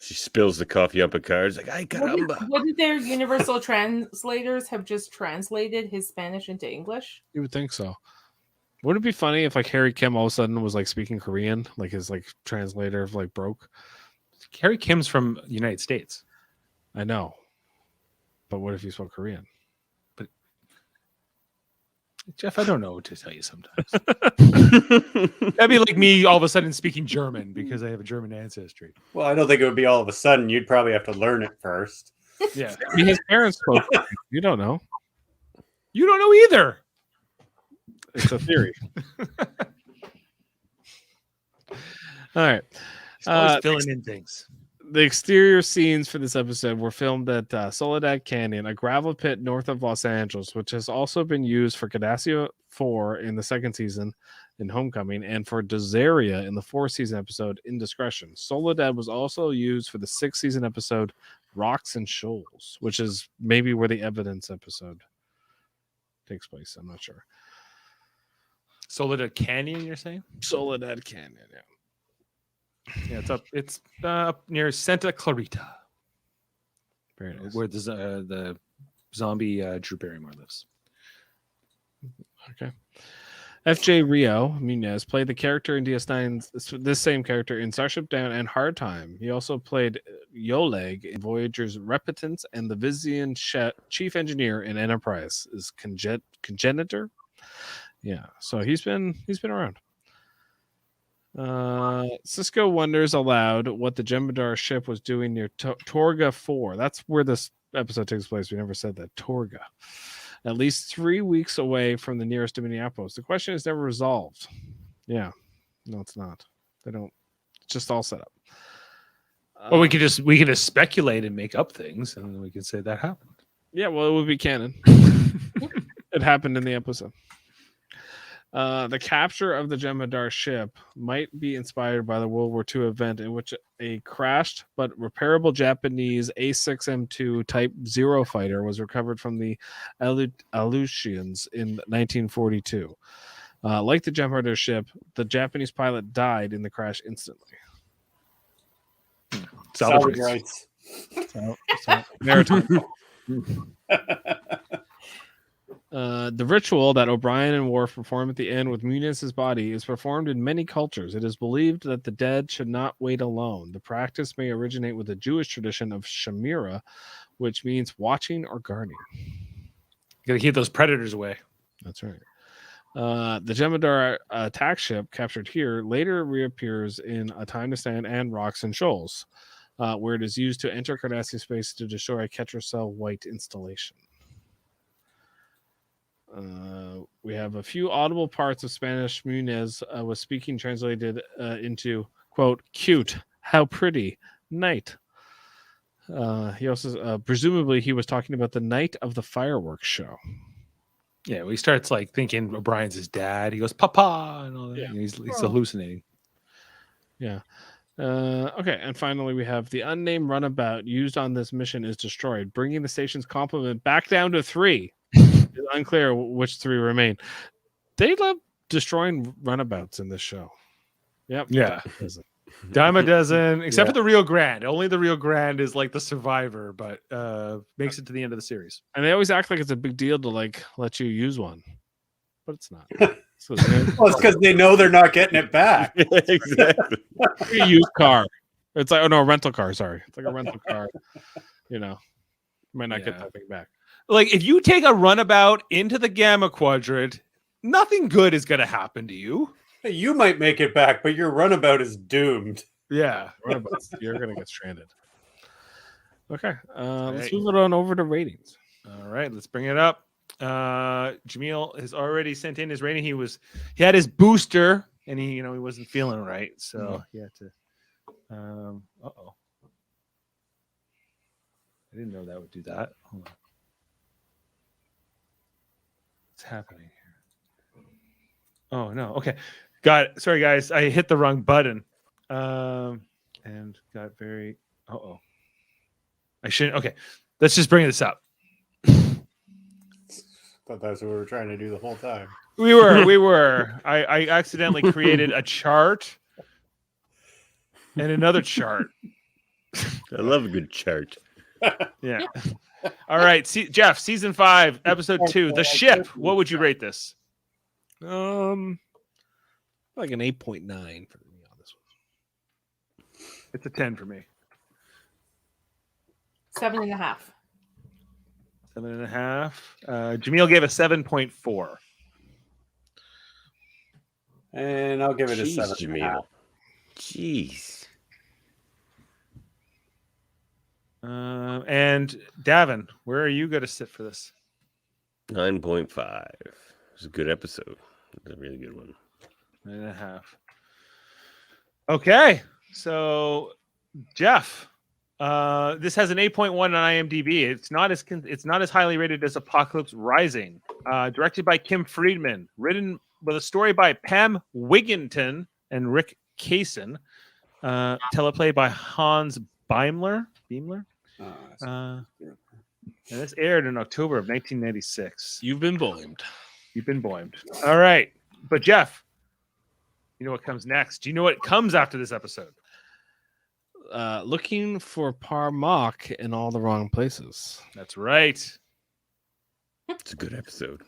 She spills the coffee up a card. It's like, ay, caramba. Wouldn't their universal translators have just translated his Spanish into English? You would think so. Would it be funny if like Harry Kim all of a sudden was like speaking Korean, like his like translator like broke? Harry Kim's from the United States. I know. But what if he spoke Korean? Jeff, I don't know what to tell you sometimes. That'd be like me all of a sudden speaking German because I have a German ancestry. Well, I don't think it would be all of a sudden. You'd probably have to learn it first. Yeah. I mean, his parents spoke. You don't know. You don't know either. It's a theory. All right. Always filling in things. The exterior scenes for this episode were filmed at Soledad Canyon, a gravel pit north of Los Angeles, which has also been used for Cardassia 4 in the second season in Homecoming and for Dozaria in the fourth season episode Indiscretion. Soledad was also used for the sixth season episode Rocks and Shoals, which is maybe where the Evidence episode takes place. I'm not sure. Soledad Canyon, you're saying? Soledad Canyon, yeah. Yeah, it's up near Santa Clarita. Very nice. Where the zombie Drew Barrymore lives. Okay. F.J. Rio Munez played the character in DS9, this same character in Starship Down and Hard Time. He also played Yoleg in Voyager's Repetence and the Vizian chief engineer in Enterprise is Congenitor. Yeah, so he's been around. Cisco wonders aloud what the Jem'Hadar ship was doing near Torga 4. That's where this episode takes place. We never said that. Torga. At least 3 weeks away from the nearest to Minneapolis. The question is never resolved. Yeah. No, it's not. They don't. It's just all set up. Well, we can just speculate and make up things, and then we can say that happened. Yeah, well, it would be canon. It happened in the episode. The capture of the Jem'Hadar ship might be inspired by the World War II event in which a crashed but repairable Japanese A6M2 Type 0 fighter was recovered from the Aleutians in 1942. Like the Jem'Hadar ship, the Japanese pilot died in the crash instantly. Salvage rights. Maritime. The ritual that O'Brien and Worf perform at the end with Muniz's body is performed in many cultures. It is believed that the dead should not wait alone. The practice may originate with the Jewish tradition of Shamira, which means watching or guarding. Gotta keep those predators away. That's right. The Jem'Hadar attack ship captured here later reappears in A Time to Stand and Rocks and Shoals, where it is used to enter Cardassia space to destroy a Ketracel White installation. We have a few audible parts of Spanish Munez was speaking translated into, quote, cute, how pretty, night. He also, presumably, he was talking about the night of the fireworks show. Yeah, he starts like thinking O'Brien's his dad. He goes, Papa, and all that. Yeah. He's hallucinating. Yeah. Okay, and finally we have the unnamed runabout used on this mission is destroyed, bringing the station's complement back down to 3. It's unclear which 3 remain. They love destroying runabouts in this show. Yep. Yeah. Dime a dozen, except for the Rio Grande. Only the Rio Grande is like the survivor, but makes it to the end of the series. And they always act like it's a big deal to like let you use one, but it's not. So well, it's because they know they're not getting it back. Exactly. A used car. It's like, oh no, a rental car. Sorry, it's like a rental car. You know, you might not get that thing back. Like if you take a runabout into the Gamma Quadrant, nothing good is going to happen to you. You might make it back, but your runabout is doomed. Yeah, you're going to get stranded. Okay, let's move it on over to ratings. All right, let's bring it up. Jaemeel has already sent in his rating. He had his booster, and he wasn't feeling right, so he had to. Uh-oh. I didn't know that would do that. Hold on. What's happening here? Oh no. Okay. Got it. Sorry guys, I hit the wrong button. And got very I shouldn't. Okay. Let's just bring this up. Thought that's what we were trying to do the whole time. We were. I accidentally created a chart and another chart. I love a good chart. Yeah. All right, Jeff, season 5, episode 2, The Ship. What would you rate this? Like an 8.9 for me on this one. It's a 10 for me. 7.5. 7.5. Jaemeel gave a 7.4. And I'll give it a Jeez, 7.5. Jaemeel. Jeez. And Davan, where are you going to sit for this? 9.5. It was a good episode. It was a really good one. 9.5. Okay, so Jeff, this has an 8.1 on IMDb. It's not as highly rated as Apocalypse Rising. Directed by Kim Friedman, written with a story by Pam Wigginton and Rick Kaysen. Teleplay by Hans Beimler. And this aired in October of 1996. You've been blamed. All right, but Jeff, you know what comes next? Do you know what comes after this episode? Looking for Parmok in all the wrong places. That's right. It's a good episode.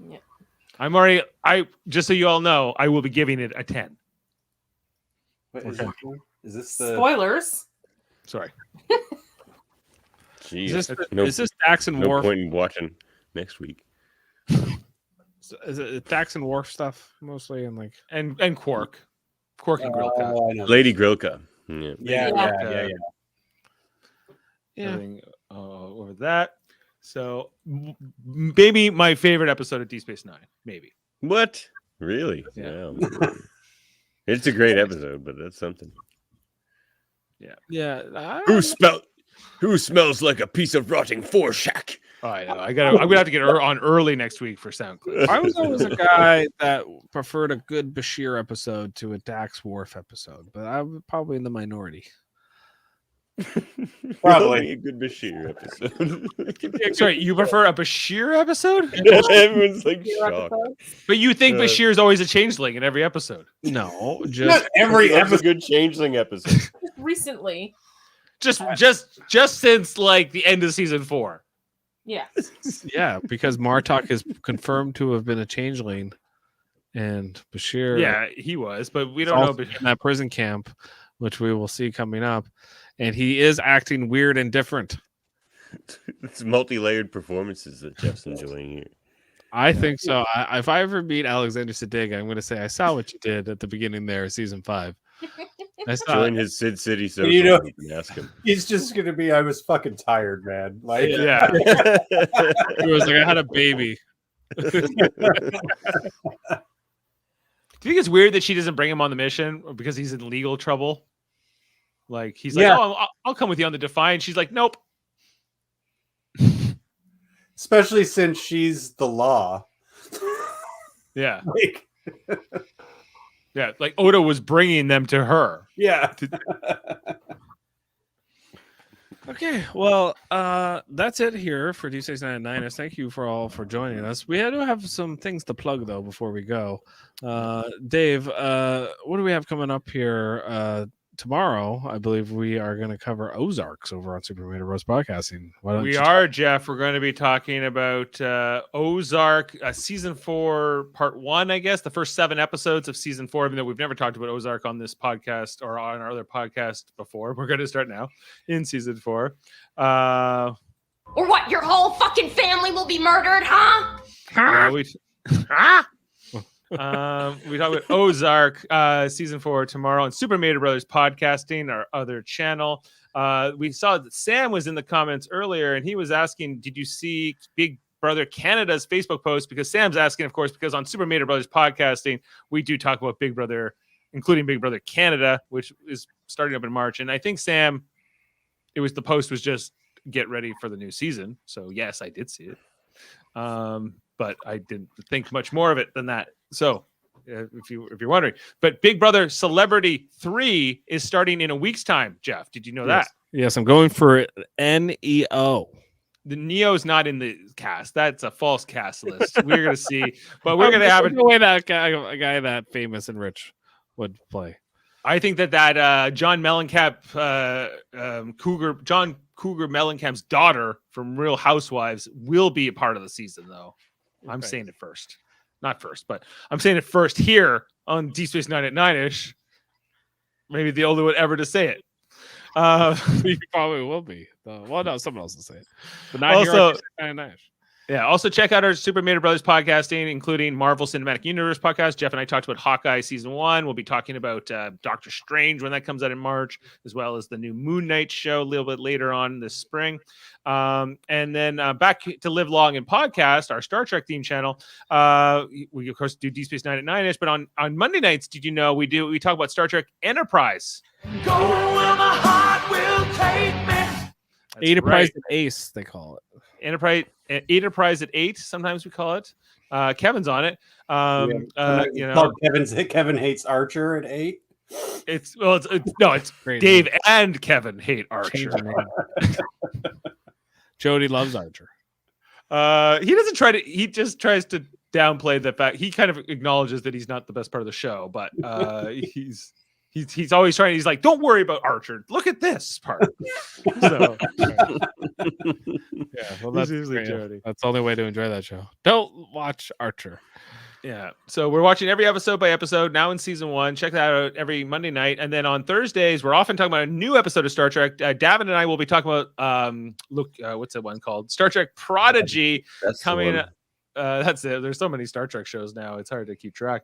Yeah. I just so you all know, I will be giving it a 10. What is it? Is this the Spoilers? Sorry. Jeez. Is this Dax and no Worf? point in watching next week. Is it Dax and Worf stuff mostly, and like and Quark and Grilka. Lady Grilka. Yeah. Everything, over that. So maybe my favorite episode of Deep Space Nine. Maybe. What? Really? Yeah. Wow. It's a great episode, but that's something. yeah. Who smells like a piece of rotting foreshack? Oh, I know. I'm gonna have to get on early next week for sound clips. I was always a guy that preferred a good Bashir episode to a Dax Worf episode, but I'm probably in the minority. Probably a good Bashir episode. Sorry, you prefer a Bashir episode? Everyone's like shocked. But you think Bashir is always a changeling in every episode? No, just not every That's a episode. good changeling episode. Recently. Just since like the end of season 4. Yeah. yeah, because Martok is confirmed to have been a changeling, and Bashir, Yeah, he was, but we is don't know. also in that prison camp, which we will see coming up, and he is acting weird and different. It's multi-layered performances that Jeff's enjoying here. I think so. If I ever meet Alexander Siddig, I'm going to say I saw what you did at the beginning there, season 5. I saw Join his Sid City social and ask him. He's just gonna be. I was fucking tired, man. Like, Yeah. It was like I had a baby. Do you think it's weird that she doesn't bring him on the mission because he's in legal trouble? Like he's like, oh, I'll come with you on the Defiant. She's like, nope. especially since she's the law. Yeah. Like, Yeah, like Odo was bringing them to her. yeah. Okay, well, that's it here for D699ers. Thank you for joining us. We had to have some things to plug though before we go. Dave, what do we have coming up here? Tomorrow, I believe we are going to cover Ozarks over on Super Mario Bros. Podcasting. We are, Jeff. We're going to be talking about Ozark season 4, part 1, I guess, the first 7 episodes of season 4, even though we've never talked about Ozark on this podcast or on our other podcast before. We're going to start now in season 4. Or what? Your whole fucking family will be murdered, huh? We talk about Ozark season 4 tomorrow on Super Mario Brothers Podcasting, our other channel. We saw that Sam was in the comments earlier, and he was asking, did you see Big Brother Canada's Facebook post? Because Sam's asking, of course, because on Super Mario Brothers Podcasting, we do talk about Big Brother, including Big Brother Canada, which is starting up in March. And I think, Sam, the post was just get ready for the new season. So yes, I did see it. But I didn't think much more of it than that. So if you're wondering, but Big Brother Celebrity 3 is starting in a week's time. Jeff, did you know that? Yes, I'm going for NEO. The Neo's not in the cast. That's a false cast list. We're going to see, but we're going to have the way that a guy that famous and rich would play. I think that John Mellencamp, John Cougar Mellencamp's daughter from Real Housewives will be a part of the season, though. I'm saying it first. Not first, but I'm saying it first here on D Space 9 at 9ish. Maybe the only one ever to say it. You probably will be. Well, no, someone else will say it. But not also, here on D699ish. Yeah. Also, check out our Super Mario Brothers podcasting, including Marvel Cinematic Universe podcast. Jeff and I talked about Hawkeye season 1. We'll be talking about Doctor Strange when that comes out in March, as well as the new Moon Knight show a little bit later on this spring. And then back to Live Long and Podcast, our Star Trek theme channel. We of course do Deep Space Nine at 9ish, but on Monday nights, did you know we talk about Star Trek Enterprise? Go where my heart will take me. Enterprise at Ace, they call it. Enterprise at 8. Sometimes we call it. Kevin's on it. Kevin hates Archer at 8. It's Dave and Kevin hate Archer. Jody loves Archer. He just tries to downplay the fact. He kind of acknowledges that he's not the best part of the show, but he's always trying. He's like, don't worry about Archer. Look at this part. So, yeah, well, that's the only way to enjoy that show. Don't watch Archer. Yeah. So we're watching every episode by episode now in season 1. Check that out every Monday night. And then on Thursdays, we're often talking about a new episode of Star Trek. Davan and I will be talking about, what's that one called? Star Trek Prodigy. That's coming. That's it. There's so many Star Trek shows now. It's hard to keep track.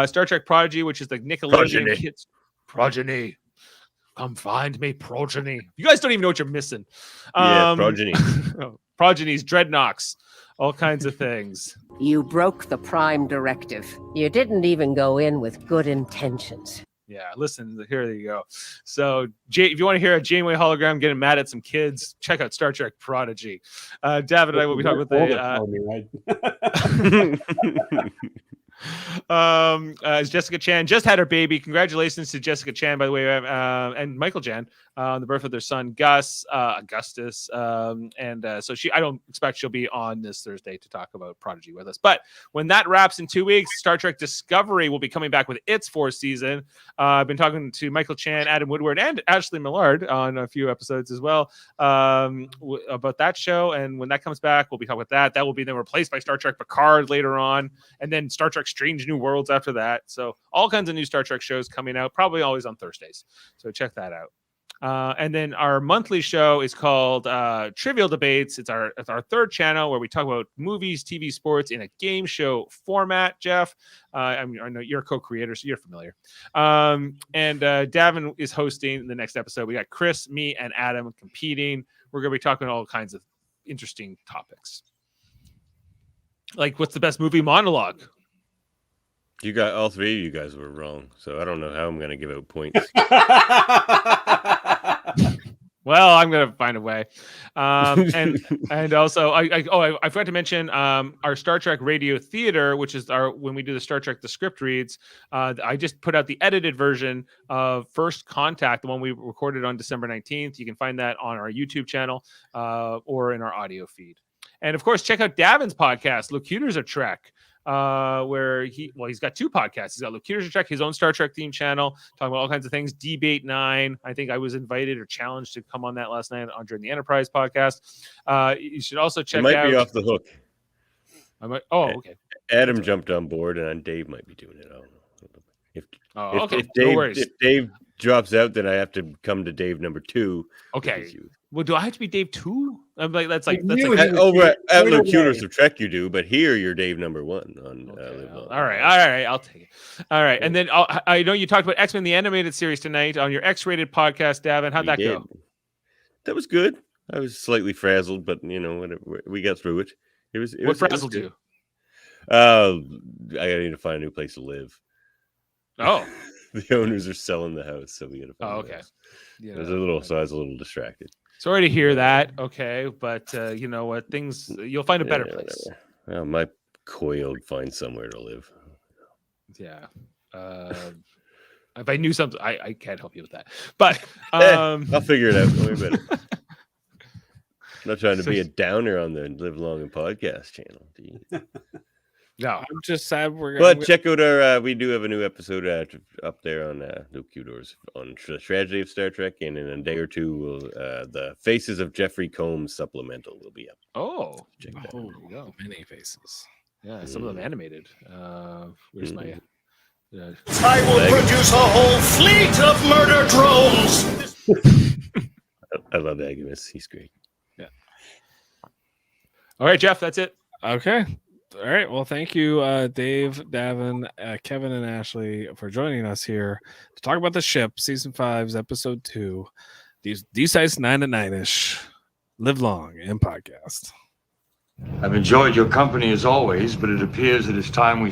Star Trek Prodigy, which is the Nickelodeon kids. Progeny. Come find me, Progeny. You guys don't even know what you're missing. Progeny. Progenies, dreadnoughts, all kinds of things. You broke the Prime Directive. You didn't even go in with good intentions. Yeah, listen, here you go. So, if you want to hear a Janeway hologram getting mad at some kids, check out Star Trek Prodigy. David and I will be talking about as Jessica Chan just had her baby. Congratulations to Jessica Chan, by the way, and Michael Chan on the birth of their son Augustus. So I don't expect she'll be on this Thursday to talk about Prodigy with us. But when that wraps in 2 weeks, Star Trek Discovery will be coming back with its 4th season. I've been talking to Michael Chan, Adam Woodward, and Ashley Millard on a few episodes as well about that show. And when that comes back, we'll be talking about that. That will be then replaced by Star Trek Picard later on, and then Star Trek Strange New Worlds after that. So all kinds of new Star Trek shows coming out, probably always on Thursdays. So check that out. And then our monthly show is called Trivial Debates. It's our 3rd channel where we talk about movies, TV, sports in a game show format. Jeff, I know you're a co-creator, so you're familiar. And Davan is hosting the next episode. We got Chris, me, and Adam competing. We're going to be talking all kinds of interesting topics. Like, what's the best movie monologue? You got all 3 of you guys were wrong, so I don't know how I'm going to give out points. Well, I'm going to find a way. And also, I forgot to mention our Star Trek Radio Theater, which is when we do the Star Trek The Script Reads. I just put out the edited version of First Contact, the one we recorded on December 19th. You can find that on our YouTube channel or in our audio feed. And of course, check out Davan's podcast, Locutors of Trek. Where he's got 2 podcasts. He's got Locutors of Trek, his own Star Trek theme channel, talking about all kinds of things. Debate 9. I think I was invited or challenged to come on that last night during the Enterprise podcast. You should also check out. You might be off the hook. I might. Oh, okay. Adam jumped on board, and Dave might be doing it. I don't know. If Dave drops out, then I have to come to Dave number 2. Okay. Well, do I have to be Dave 2? I'm like, that's like over at Locutors of Trek you do, but here you're Dave number 1 on. All right, I'll take it. All right, and then I know you talked about X-Men the animated series tonight on your X-rated podcast, Davan. How'd that go? That was good. I was slightly frazzled, but whatever. We got through it. What frazzled you? I need to find a new place to live. Oh. The owners are selling the house, so we got to find. Oh, okay. I was a little distracted. Sorry to hear that. Okay, but you know what? You'll find a better place. Well, my koi would find somewhere to live. Yeah. If I knew something, I can't help you with that. But I'll figure it out. Don't worry about it. I'm not trying to be a downer on the Live Long and Podcast channel. No, I'm just sad check out our. We do have a new episode up there on Locutors on the tragedy of Star Trek, and in a day or 2, the Faces of Jeffrey Combs supplemental will be up. Oh, check that out. Many faces. Yeah, some of them animated. Where's my? I will produce a whole fleet of murder drones. I love Agnes. He's great. Yeah. All right, Jeff. That's it. Okay. All right. Well, thank you, Dave, Davan, Kevin, and Ashley for joining us here to talk about The Ship, Season 5's Episode 2. These D-Size 9 at 9-ish. Live long and podcast. I've enjoyed your company as always, but it appears that it's time we